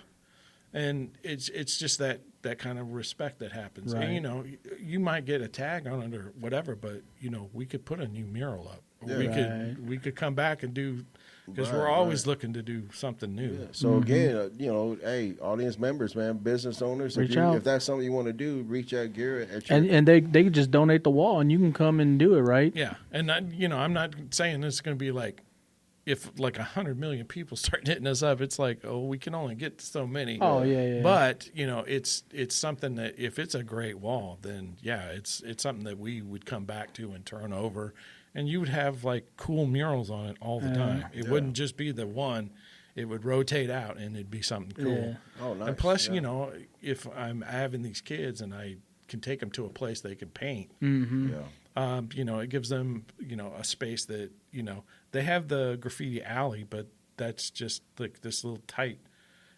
And it's just that kind of respect that happens. Right. And, you know, you might get a tag on it or whatever, but, you know, we could put a new mural up. We could come back and do, because we're always looking to do something new. Yeah. So, again, you know, hey, audience members, man, business owners, if that's something you want to do, reach out, Garrett. And they could just donate the wall, and you can come and do it, right? Yeah. And, you know, I'm not saying this is going to be like, if like 100 million people start hitting us up, it's like, oh, we can only get so many. Oh, yeah. But, you know, it's something that if it's a great wall, then, yeah, it's something that we would come back to and turn over. And you would have, like, cool murals on it all the time. It wouldn't just be the one. It would rotate out, and it'd be something cool. Yeah. Oh, nice. And plus, you know, if I'm having these kids and I can take them to a place they can paint, you know, it gives them, you know, a space that, you know, they have the graffiti alley, but that's just like this little tight,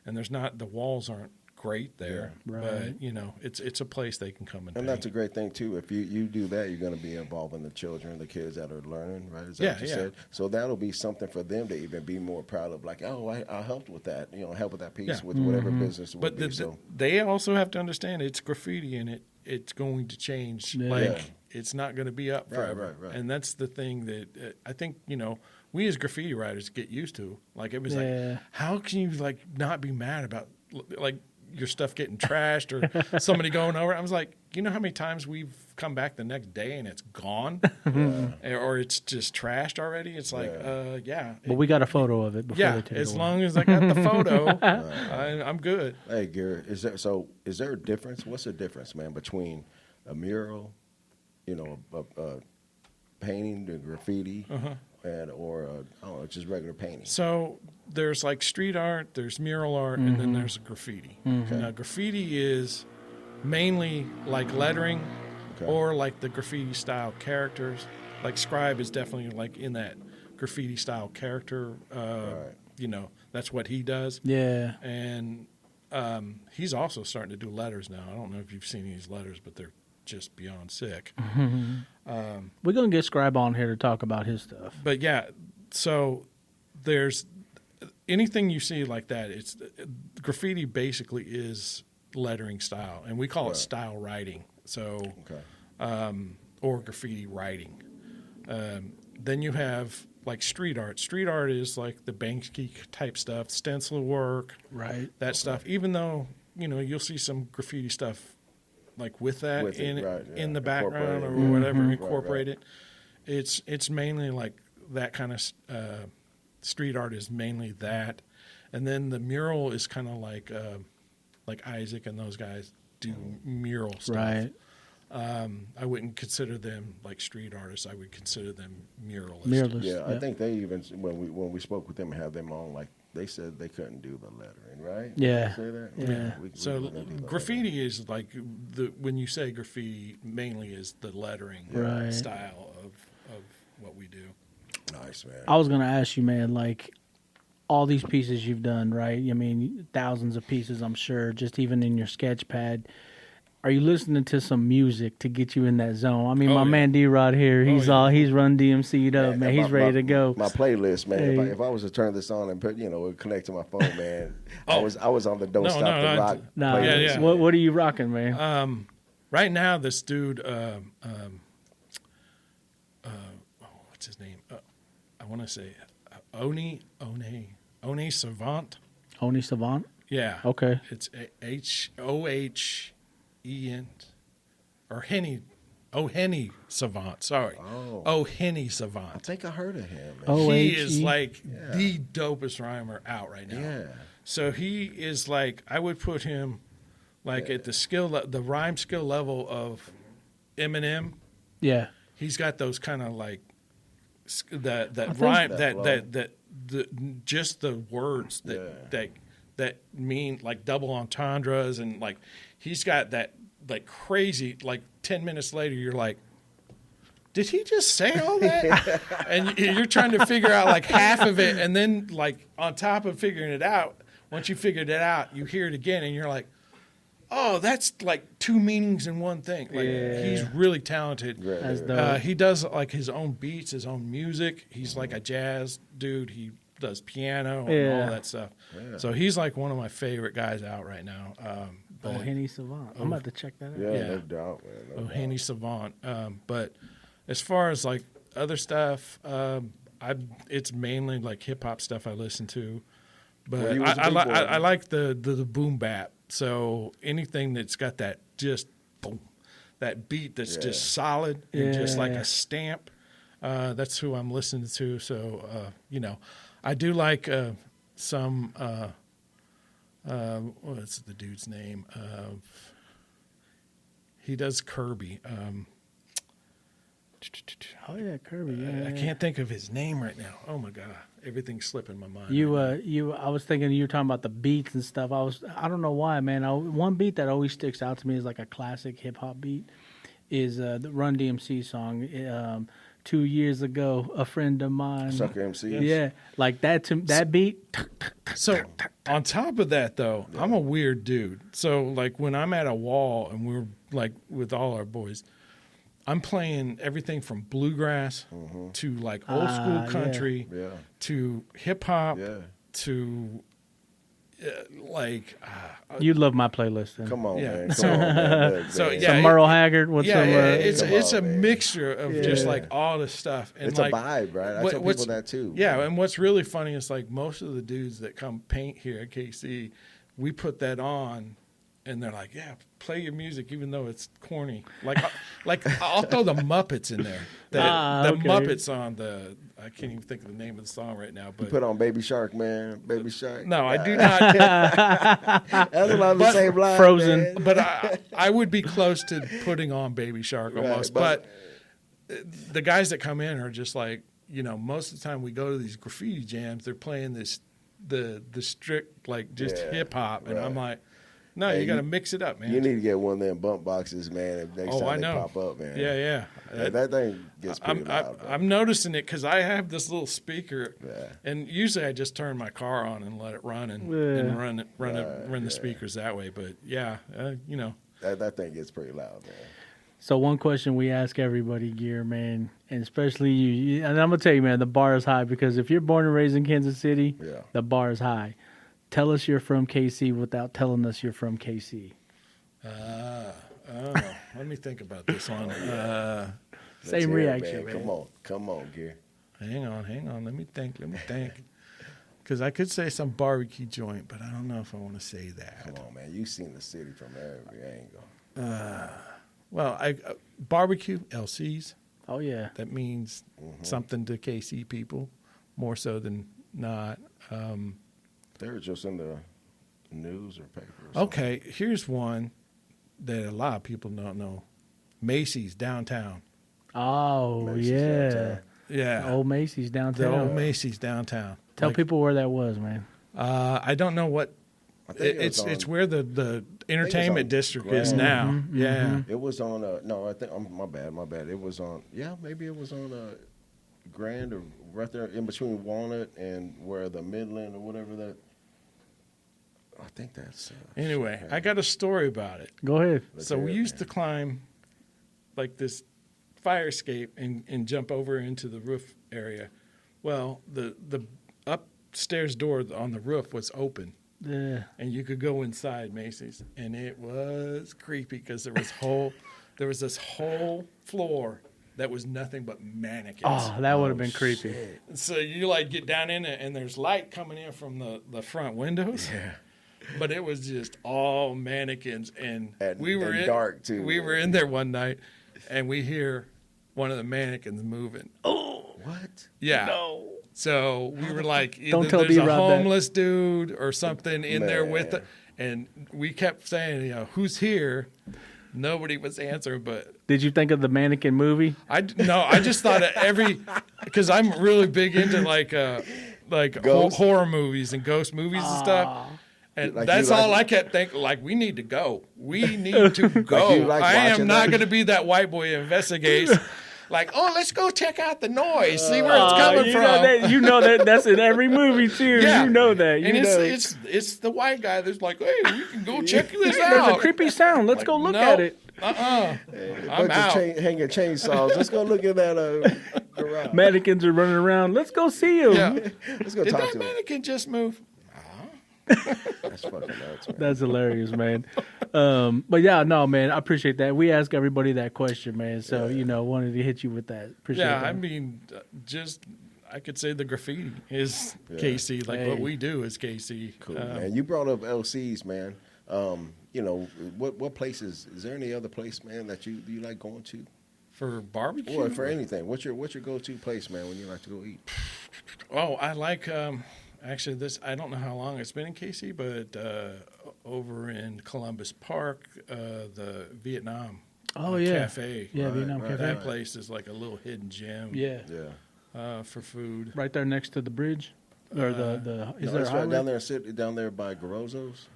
and the walls aren't great there. Yeah. Right. But you know, it's a place they can come and And paint. that's a great thing too. If you do that, you're going to be involving the children, the kids that are learning, right? Is that what you said? So that'll be something for them to even be more proud of. Like, oh, I helped with that. You know, help with that piece with whatever business it would But be. they also have to understand it's graffiti and it's going to change. Yeah. Like Yeah. it's not going to be up forever. Right. And that's the thing that I think, you know, we as graffiti writers get used to. Like it was Yeah. like, how can you like not be mad about like your stuff getting trashed or somebody going over? I was like, you know how many times we've come back the next day and it's gone, or it's just trashed already? It's like, yeah. But we got a photo of it before Yeah, they take as it away. long as I got the photo, I'm good. Hey, Gary, is there a difference? What's the difference, man, between a mural, you know, a painting, the graffiti, and or I don't know, just regular painting? So there's like street art, there's mural art, and then there's graffiti. Now, graffiti is mainly like lettering or like the graffiti style characters. Like Scribe is definitely like in that graffiti style character. You know, that's what he does. Yeah. And he's also starting to do letters now. I don't know if you've seen these letters, but they're just beyond sick. We're going to get Scribe on here to talk about his stuff. But yeah, so there's anything you see like that. It's graffiti basically is lettering style, and we call it style writing. So, or graffiti writing. Then you have like street art. Street art is like the Banksy type stuff, stencil work, Right. that stuff. Even though you know you'll see some graffiti stuff like with that With it, right, in the yeah. background or Incorporate it. whatever, Right, incorporate it. It's mainly like that kind of street art is mainly that, and then the mural is kind of like Isaac and those guys do mural stuff. Right. I wouldn't consider them like street artists. I would consider them muralists. Muralists. Yeah, I think they even when we spoke with them and had them on, like they said they couldn't do the lettering, right? Yeah. Did they say that? Yeah. We So couldn't do the graffiti is like when you say graffiti, mainly is the lettering Right. style of what we do. lettering. Nice, man. I was going to ask you, man, like all these pieces you've done, right? I mean, thousands of pieces, I'm sure, just even in your sketch pad. Are you listening to some music to get you in that zone? I mean, my man D-Rod here, he's he's run DMC'd up, man. He's ready to go. My playlist, man. Hey. If I was to turn this on and put, you know, it connect to my phone, man. I was on the Don't Stop the Rock. Nah, playlist. yeah. What are you rocking, man? Right now, this dude, what's his name? I want to say Oni Savant. Oni Savant? Yeah. Okay. It's HOHEN or Henny. Henny Savant. Sorry. Henny Savant. I think I heard of him. Man. Oh, He H-E? is like the dopest rhymer out right now. Yeah. So he is like, I would put him like at the rhyme skill level of Eminem. Yeah. He's got those kind of like that think- rhyme That just the words that mean like double entendres, and like he's got that like crazy, like 10 minutes later you're like, did he just say all that? And you're trying to figure out like half of it, and then like on top of figuring it out, once you figured it out, you hear it again and you're like, oh, that's like two meanings in one thing. Like he's really talented. That's dope. He does like his own beats, his own music. He's like a jazz dude. He does piano and all that stuff. Yeah. So he's like one of my favorite guys out right now. Henny Savant. I'm about to check that out. Yeah, no doubt, man. No Henny Savant. But as far as like other stuff, it's mainly like hip hop stuff I listen to. But Well, he was a big boy. I like the boom bap. So anything that's got that just boom, that beat that's just solid and just like a stamp. That's who I'm listening to. So you know, I do like some. What's the dude's name? He does Kirby. Oh yeah, Kirby. Yeah, I can't think of his name right now. Oh my god, everything's slipping my mind. I was thinking you were talking about the beats and stuff. I don't know why, man. One beat that always sticks out to me is like a classic hip hop beat. Is the Run DMC song 2 years ago, a friend of mine. Sucker MC. Yeah, like that beat. So on top of that, though, I'm a weird dude. So like when I'm at a wall and we're like with all our boys, I'm playing everything from bluegrass to like old school country Yeah. to hip hop Yeah. to You love my playlist. Then. Come on, Yeah. man. Come So- on, man. Look, so, man. yeah, Some Merle Haggard with yeah, some. it's Come a on, man. mixture of just like all the stuff. And It's like, a vibe, right? I what- tell what's- people that too. Yeah, and what's really funny is like most of the dudes that come paint here at KC, we put that on, and they're like, "Yeah, play your music, even though it's corny." Like I'll throw the Muppets in there. The okay. Muppets on the I can't even think of the name of the song right now. You But put on Baby Shark, man. Baby Shark. no, I do not. That's what I'm the same line. Frozen. Man. But I would be close to putting on Baby Shark almost. but- But the guys that come in are just like, most of the time we go to these graffiti jams, they're playing the strict like just Yeah, hip hop, and right. I'm like, no, Hey, you got to you- mix it up, man. You need to get one of them bump boxes, man. If next I time they know. pop up, man. Yeah. That thing gets pretty loud. bro. I'm noticing it because I have this little speaker, Yeah. and usually I just turn my car on and let it run and Yeah. run the speakers that way. But yeah, That thing gets pretty loud, man. So one question we ask everybody, Gear, man, and especially you, and I'm gonna tell you, man, the bar is high because if you're born and raised in Kansas City, Yeah. the bar is high. Tell us you're from KC without telling us you're from KC. let me think about this one. Let's Same hear it, reaction, man. Come on, Gear. Hang on. Let me think. Because I could say some barbecue joint, but I don't know if I want to say that. Come on, man. You've seen the city from every angle. Well, barbecue LCs. Oh yeah, That means something to KC people more so than not. They were just in the news or paper. Or something. Okay, here's one that a lot of people don't know. Macy's downtown. oh Macy's yeah, downtown. Yeah, old Macy's downtown. the old Macy's downtown. Tell Like, people where that was, man. I don't know what. I think it was It's on- where the entertainment on district is Grand. now. Yeah. It was on no, I think my bad. It was on maybe it was on Grand or right there in between Walnut and where the Midland or whatever that. I think that's. Anyway, I got a story about it. Go ahead. Let's So hear we it, used man. to climb like this fire escape and jump over into the roof area. Well, the upstairs door on the roof was open, Yeah. and you could go inside Macy's, and it was creepy because there was this whole floor that was nothing but mannequins. Oh, that would have been creepy. So you like get down in it, and there's light coming in from the front windows. Yeah. But it was just all mannequins, and we were and in, dark, too. We were in there one night, and we hear one of the mannequins moving. What? Yeah. No. So we were like, Don't either tell there's a D-Rod that. homeless dude or something in there with Man. it, and we kept saying, who's here? Nobody was answering, but Did you think of the mannequin movie? I just thought of because I'm really big into like Ghost? horror movies and ghost movies and stuff. And Like that's you like- all I kept thinking. Like, we need to go. We need to go. you like I am watching not that? going to be that white boy who investigates. Like, let's go check out the noise, see where it's coming you from. know that that's in every movie too. Yeah. You know that. You and know. it's the white guy that's like, hey, we can go check this There's out. a creepy sound. Let's go look at it. A I'm bunch out. of hanging chainsaws. Let's go look at that garage. Mannequins are running around. Let's go see them. Yeah. Let's go Did talk that to him. mannequin just move? That's fucking nuts, man. That's hilarious, man. But yeah, no, man, I appreciate that. We ask everybody that question, man. So wanted to hit you with that. Appreciate Yeah, that. I mean, I could say the graffiti is KC. Like Hey. what we do is KC. Cool, man. You brought up LCs, man. What places? Is there any other place, man, that you like going to, For barbecue? or for anything? What's your go-to place, man, when you like to go eat? Oh, I like actually this. I don't know how long it's been in KC, but over in Columbus Park, the Vietnam Cafe. Yeah, Vietnam right, Cafe. That place is like a little hidden gem. Yeah, For food. right there next to the bridge, or the is No, there a it's right highway? down there by Garozzo's?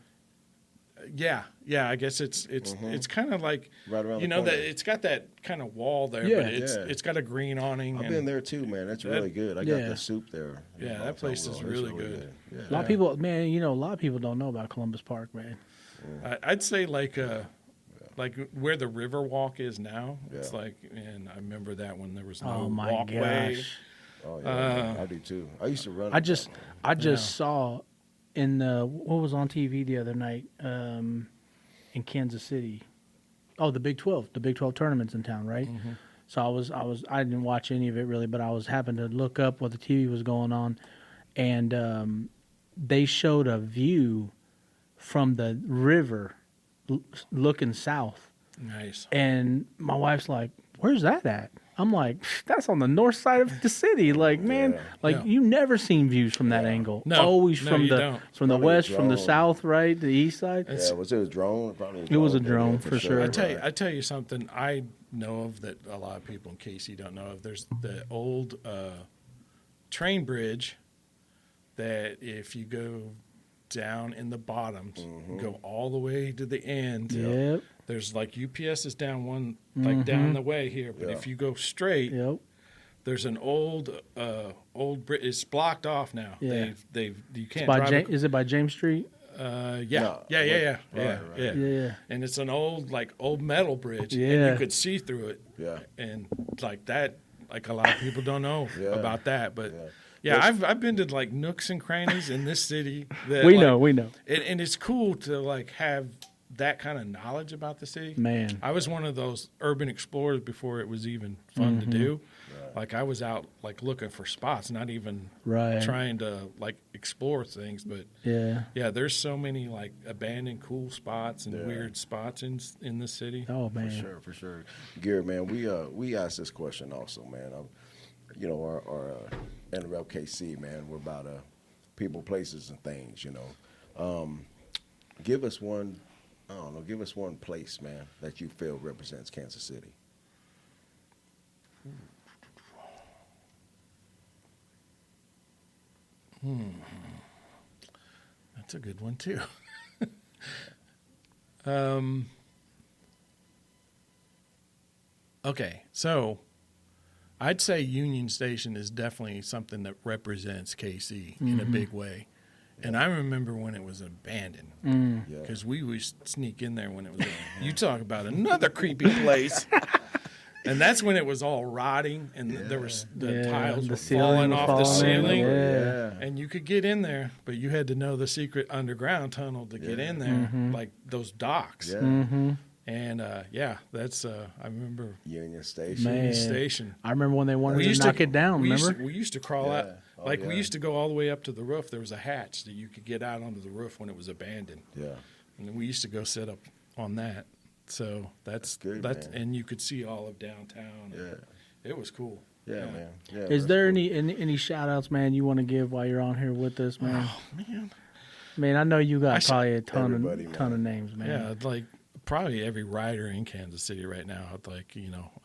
Yeah, I guess it's kind of like Right around you the know that corner. it's got that kind of wall there, Yeah. but Yeah. it's got a green awning. I've and been there too, man. That's that- really good. I yeah. got the soup there. Yeah, a long that time place ago. is It's really good. Yeah. A lot of people, man, you know, a lot of people don't know about Columbus Park, man. I'd say like where the Riverwalk is now. It's Yeah. like, and I remember that when there was no Oh my walkway. gosh. Oh yeah, I do too. I used to run. I just saw in the what was on TV the other night in Kansas City. Oh, the Big 12 tournaments in town, right? So I didn't watch any of it really, but I was happened to look up what the TV was going on, and they showed a view from the river looking south, Nice. and my wife's like, "Where's that at?" I'm like, "That's on the north side of the city." Like, man, Yeah. you never seen views from that angle. No. Always No, from you the don't. from the Probably a west, from the drone. south, right, the east side. Yeah, was it a drone? Probably It was a Yeah, drone, for sure. I tell you something I know of that a lot of people in KC don't know of. There's the old train bridge that if you go down in the bottoms, go all the way to the end. Yep, There's like UPS is down one like down the way here, but Yeah. if you go straight, yep. there's an old bridge. It's blocked off now. Yeah. They've you can't By drive. Is it by James Street? Yeah. No, Yeah. right. Yeah. And it's an old metal bridge, and Yeah. you could see through it. Yeah. And like that, like a lot of people don't know Yeah. about that, but Yeah. I've been to like nooks and crannies in this city. That, We like, know, we know. and it's cool to like have that kind of knowledge about the city. Man. I was one of those urban explorers before it was even fun to do. Right. Like I was out like looking for spots, not even Right. trying to like explore things, but Yeah. yeah, there's so many like abandoned cool spots and weird spots in the city. Oh man. For sure. Gary, man, we asked this question also, man. You know, our Enterrupt KC, man, we're about people, places, and things. You know, give us one. I don't know. Give us one place, man, that you feel represents Kansas City. That's a good one too. Okay, so I'd say Union Station is definitely something that represents KC in a big way. And I remember when it was abandoned Yeah. because we would sneak in there when it was. You talk about another creepy place. And that's when it was all rotting, and there was the tiles the were ceiling falling was off the falling in, ceiling. yeah. And you could get in there, but you had to know the secret underground tunnel to get in there, like those docks. Yeah. And that's I remember Union Station. Man. Union Station. I remember when they wanted to knock it down. We Remember? used to crawl out. Oh, We yeah. used to go all the way up to the roof. There was a hatch that you could get out onto the roof when it was abandoned. Yeah. And then we used to go sit up on that. So that's good, that's man. and you could see all of downtown. Yeah. It was cool. Yeah, man. Yeah. Is that's there cool. any shout outs, man, you want to give while you're on here with us, man? Oh man. Man, I know you got probably a ton Everybody, of man. names, man. Yeah, like probably every rider in Kansas City right now. Like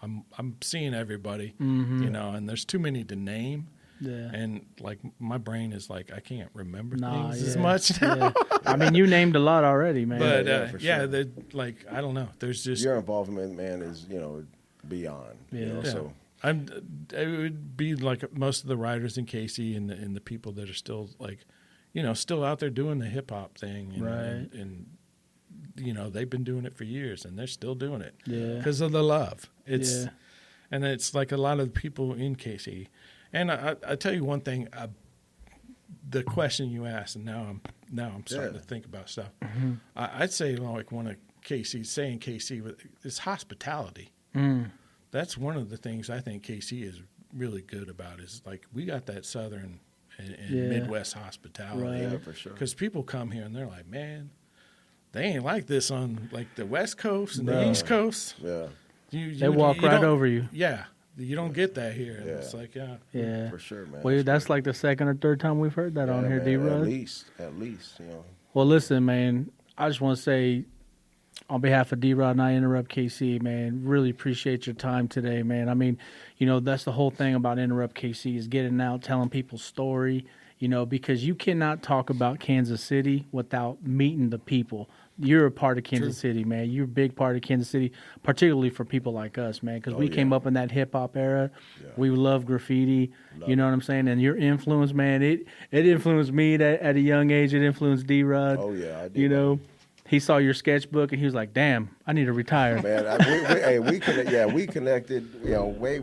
I'm seeing everybody. And there's too many to name. Yeah. And like my brain is like I can't remember Nah, things as yeah, much now. yeah. I mean, you named a lot already, man. But for sure. like I don't know. There's just Your involvement, man, is beyond. Yeah. So it would be like most of the riders in KC and the people that are still like, still out there doing the hip hop thing, Right. and they've been doing it for years and they're still doing it, Yeah. because of the love. Yeah. And it's like a lot of the people in KC, and I tell you one thing, the question you asked, and now I'm starting to think about stuff. I'd say like one of saying KC is hospitality. That's one of the things I think KC is really good about, is like we got that Southern and Midwest hospitality. Right. yeah, for sure. Because people come here and they're like, man, they ain't like this on like the West Coast and the No. East Coast. Yeah. They walk right don't- over you. Yeah, you don't get that here. And Yeah. it's like, Yeah. For sure, man. Well, that's like the second or third time we've heard that on Yeah, here, man, D-Rod. At least. Well, listen, man, I just want to say on behalf of D-Rod and I Interrupt KC, man, really appreciate your time today, man. I mean, that's the whole thing about Interrupt KC is getting out, telling people's story, because you cannot talk about Kansas City without meeting the people, you're a part of Kansas City, man. You're a big part of Kansas City, particularly for people like us, man, because we came up in that hip hop era. Yeah. We love graffiti. You know what I'm saying? And your influence, man, it influenced me at a young age. It influenced D-Rod. Oh yeah, I did. You know, he saw your sketchbook and he was like, "Damn, I need to retire." Man, we connected, you know, way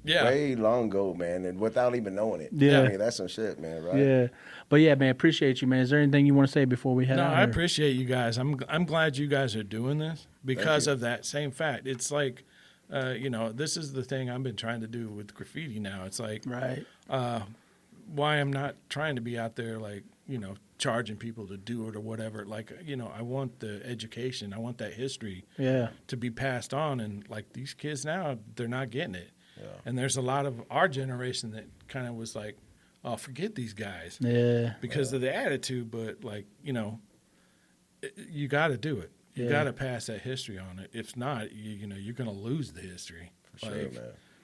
Yeah. long ago, man, and without even knowing it. Yeah. I mean, that's some shit, man, right? Yeah, but yeah, man, appreciate you, man. Is there anything you want to say before we head No, out? I here? appreciate you guys. I'm glad you guys are doing this because of that same fact. It's like, you know, this is the thing I've been trying to do with graffiti now. It's like, Right. why I'm not trying to be out there like, you know, charging people to do it or whatever. Like, you know, I want the education. I want that history Yeah. to be passed on. And like these kids now, they're not getting it. Yeah. And there's a lot of our generation that kind of was like, oh, forget these guys Yeah. because of the attitude. But like, you know, you got to do it. You Yeah. got to pass that history on it. If not, you know, you're going to lose the history. For sure, man.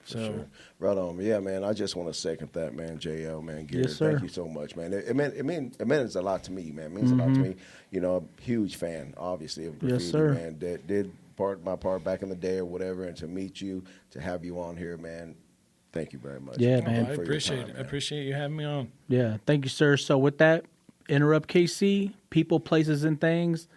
For so- sure. Right on. Yeah, man. I just want to second that, man. JL, man. Garrett, Yes, sir. thank you so much, man. It means a lot to me, man. It means a lot to me. You know, a huge fan, obviously, of graffiti, Yes, sir. man. That did my part back in the day or whatever, and to meet you, to have you on here, man. Thank you very much. Yeah, Oh, man. I for your appreciate time, it. I man. appreciate you having me on. Yeah, thank you, sir. So with that, Enterrupt KC, people, places, and things.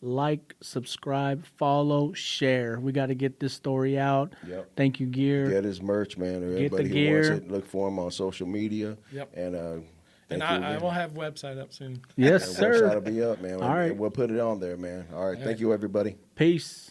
Like, subscribe, follow, share. We got to get this story out. Yep. Thank you, Gear. Get his merch, man. Get Everybody the who gear. wants it, look for him on social media. Yep. And And I will have website up soon. Yes, The sir. website will be up, man. All right. And we'll put it on there, man. All right. Thank you, everybody. Peace.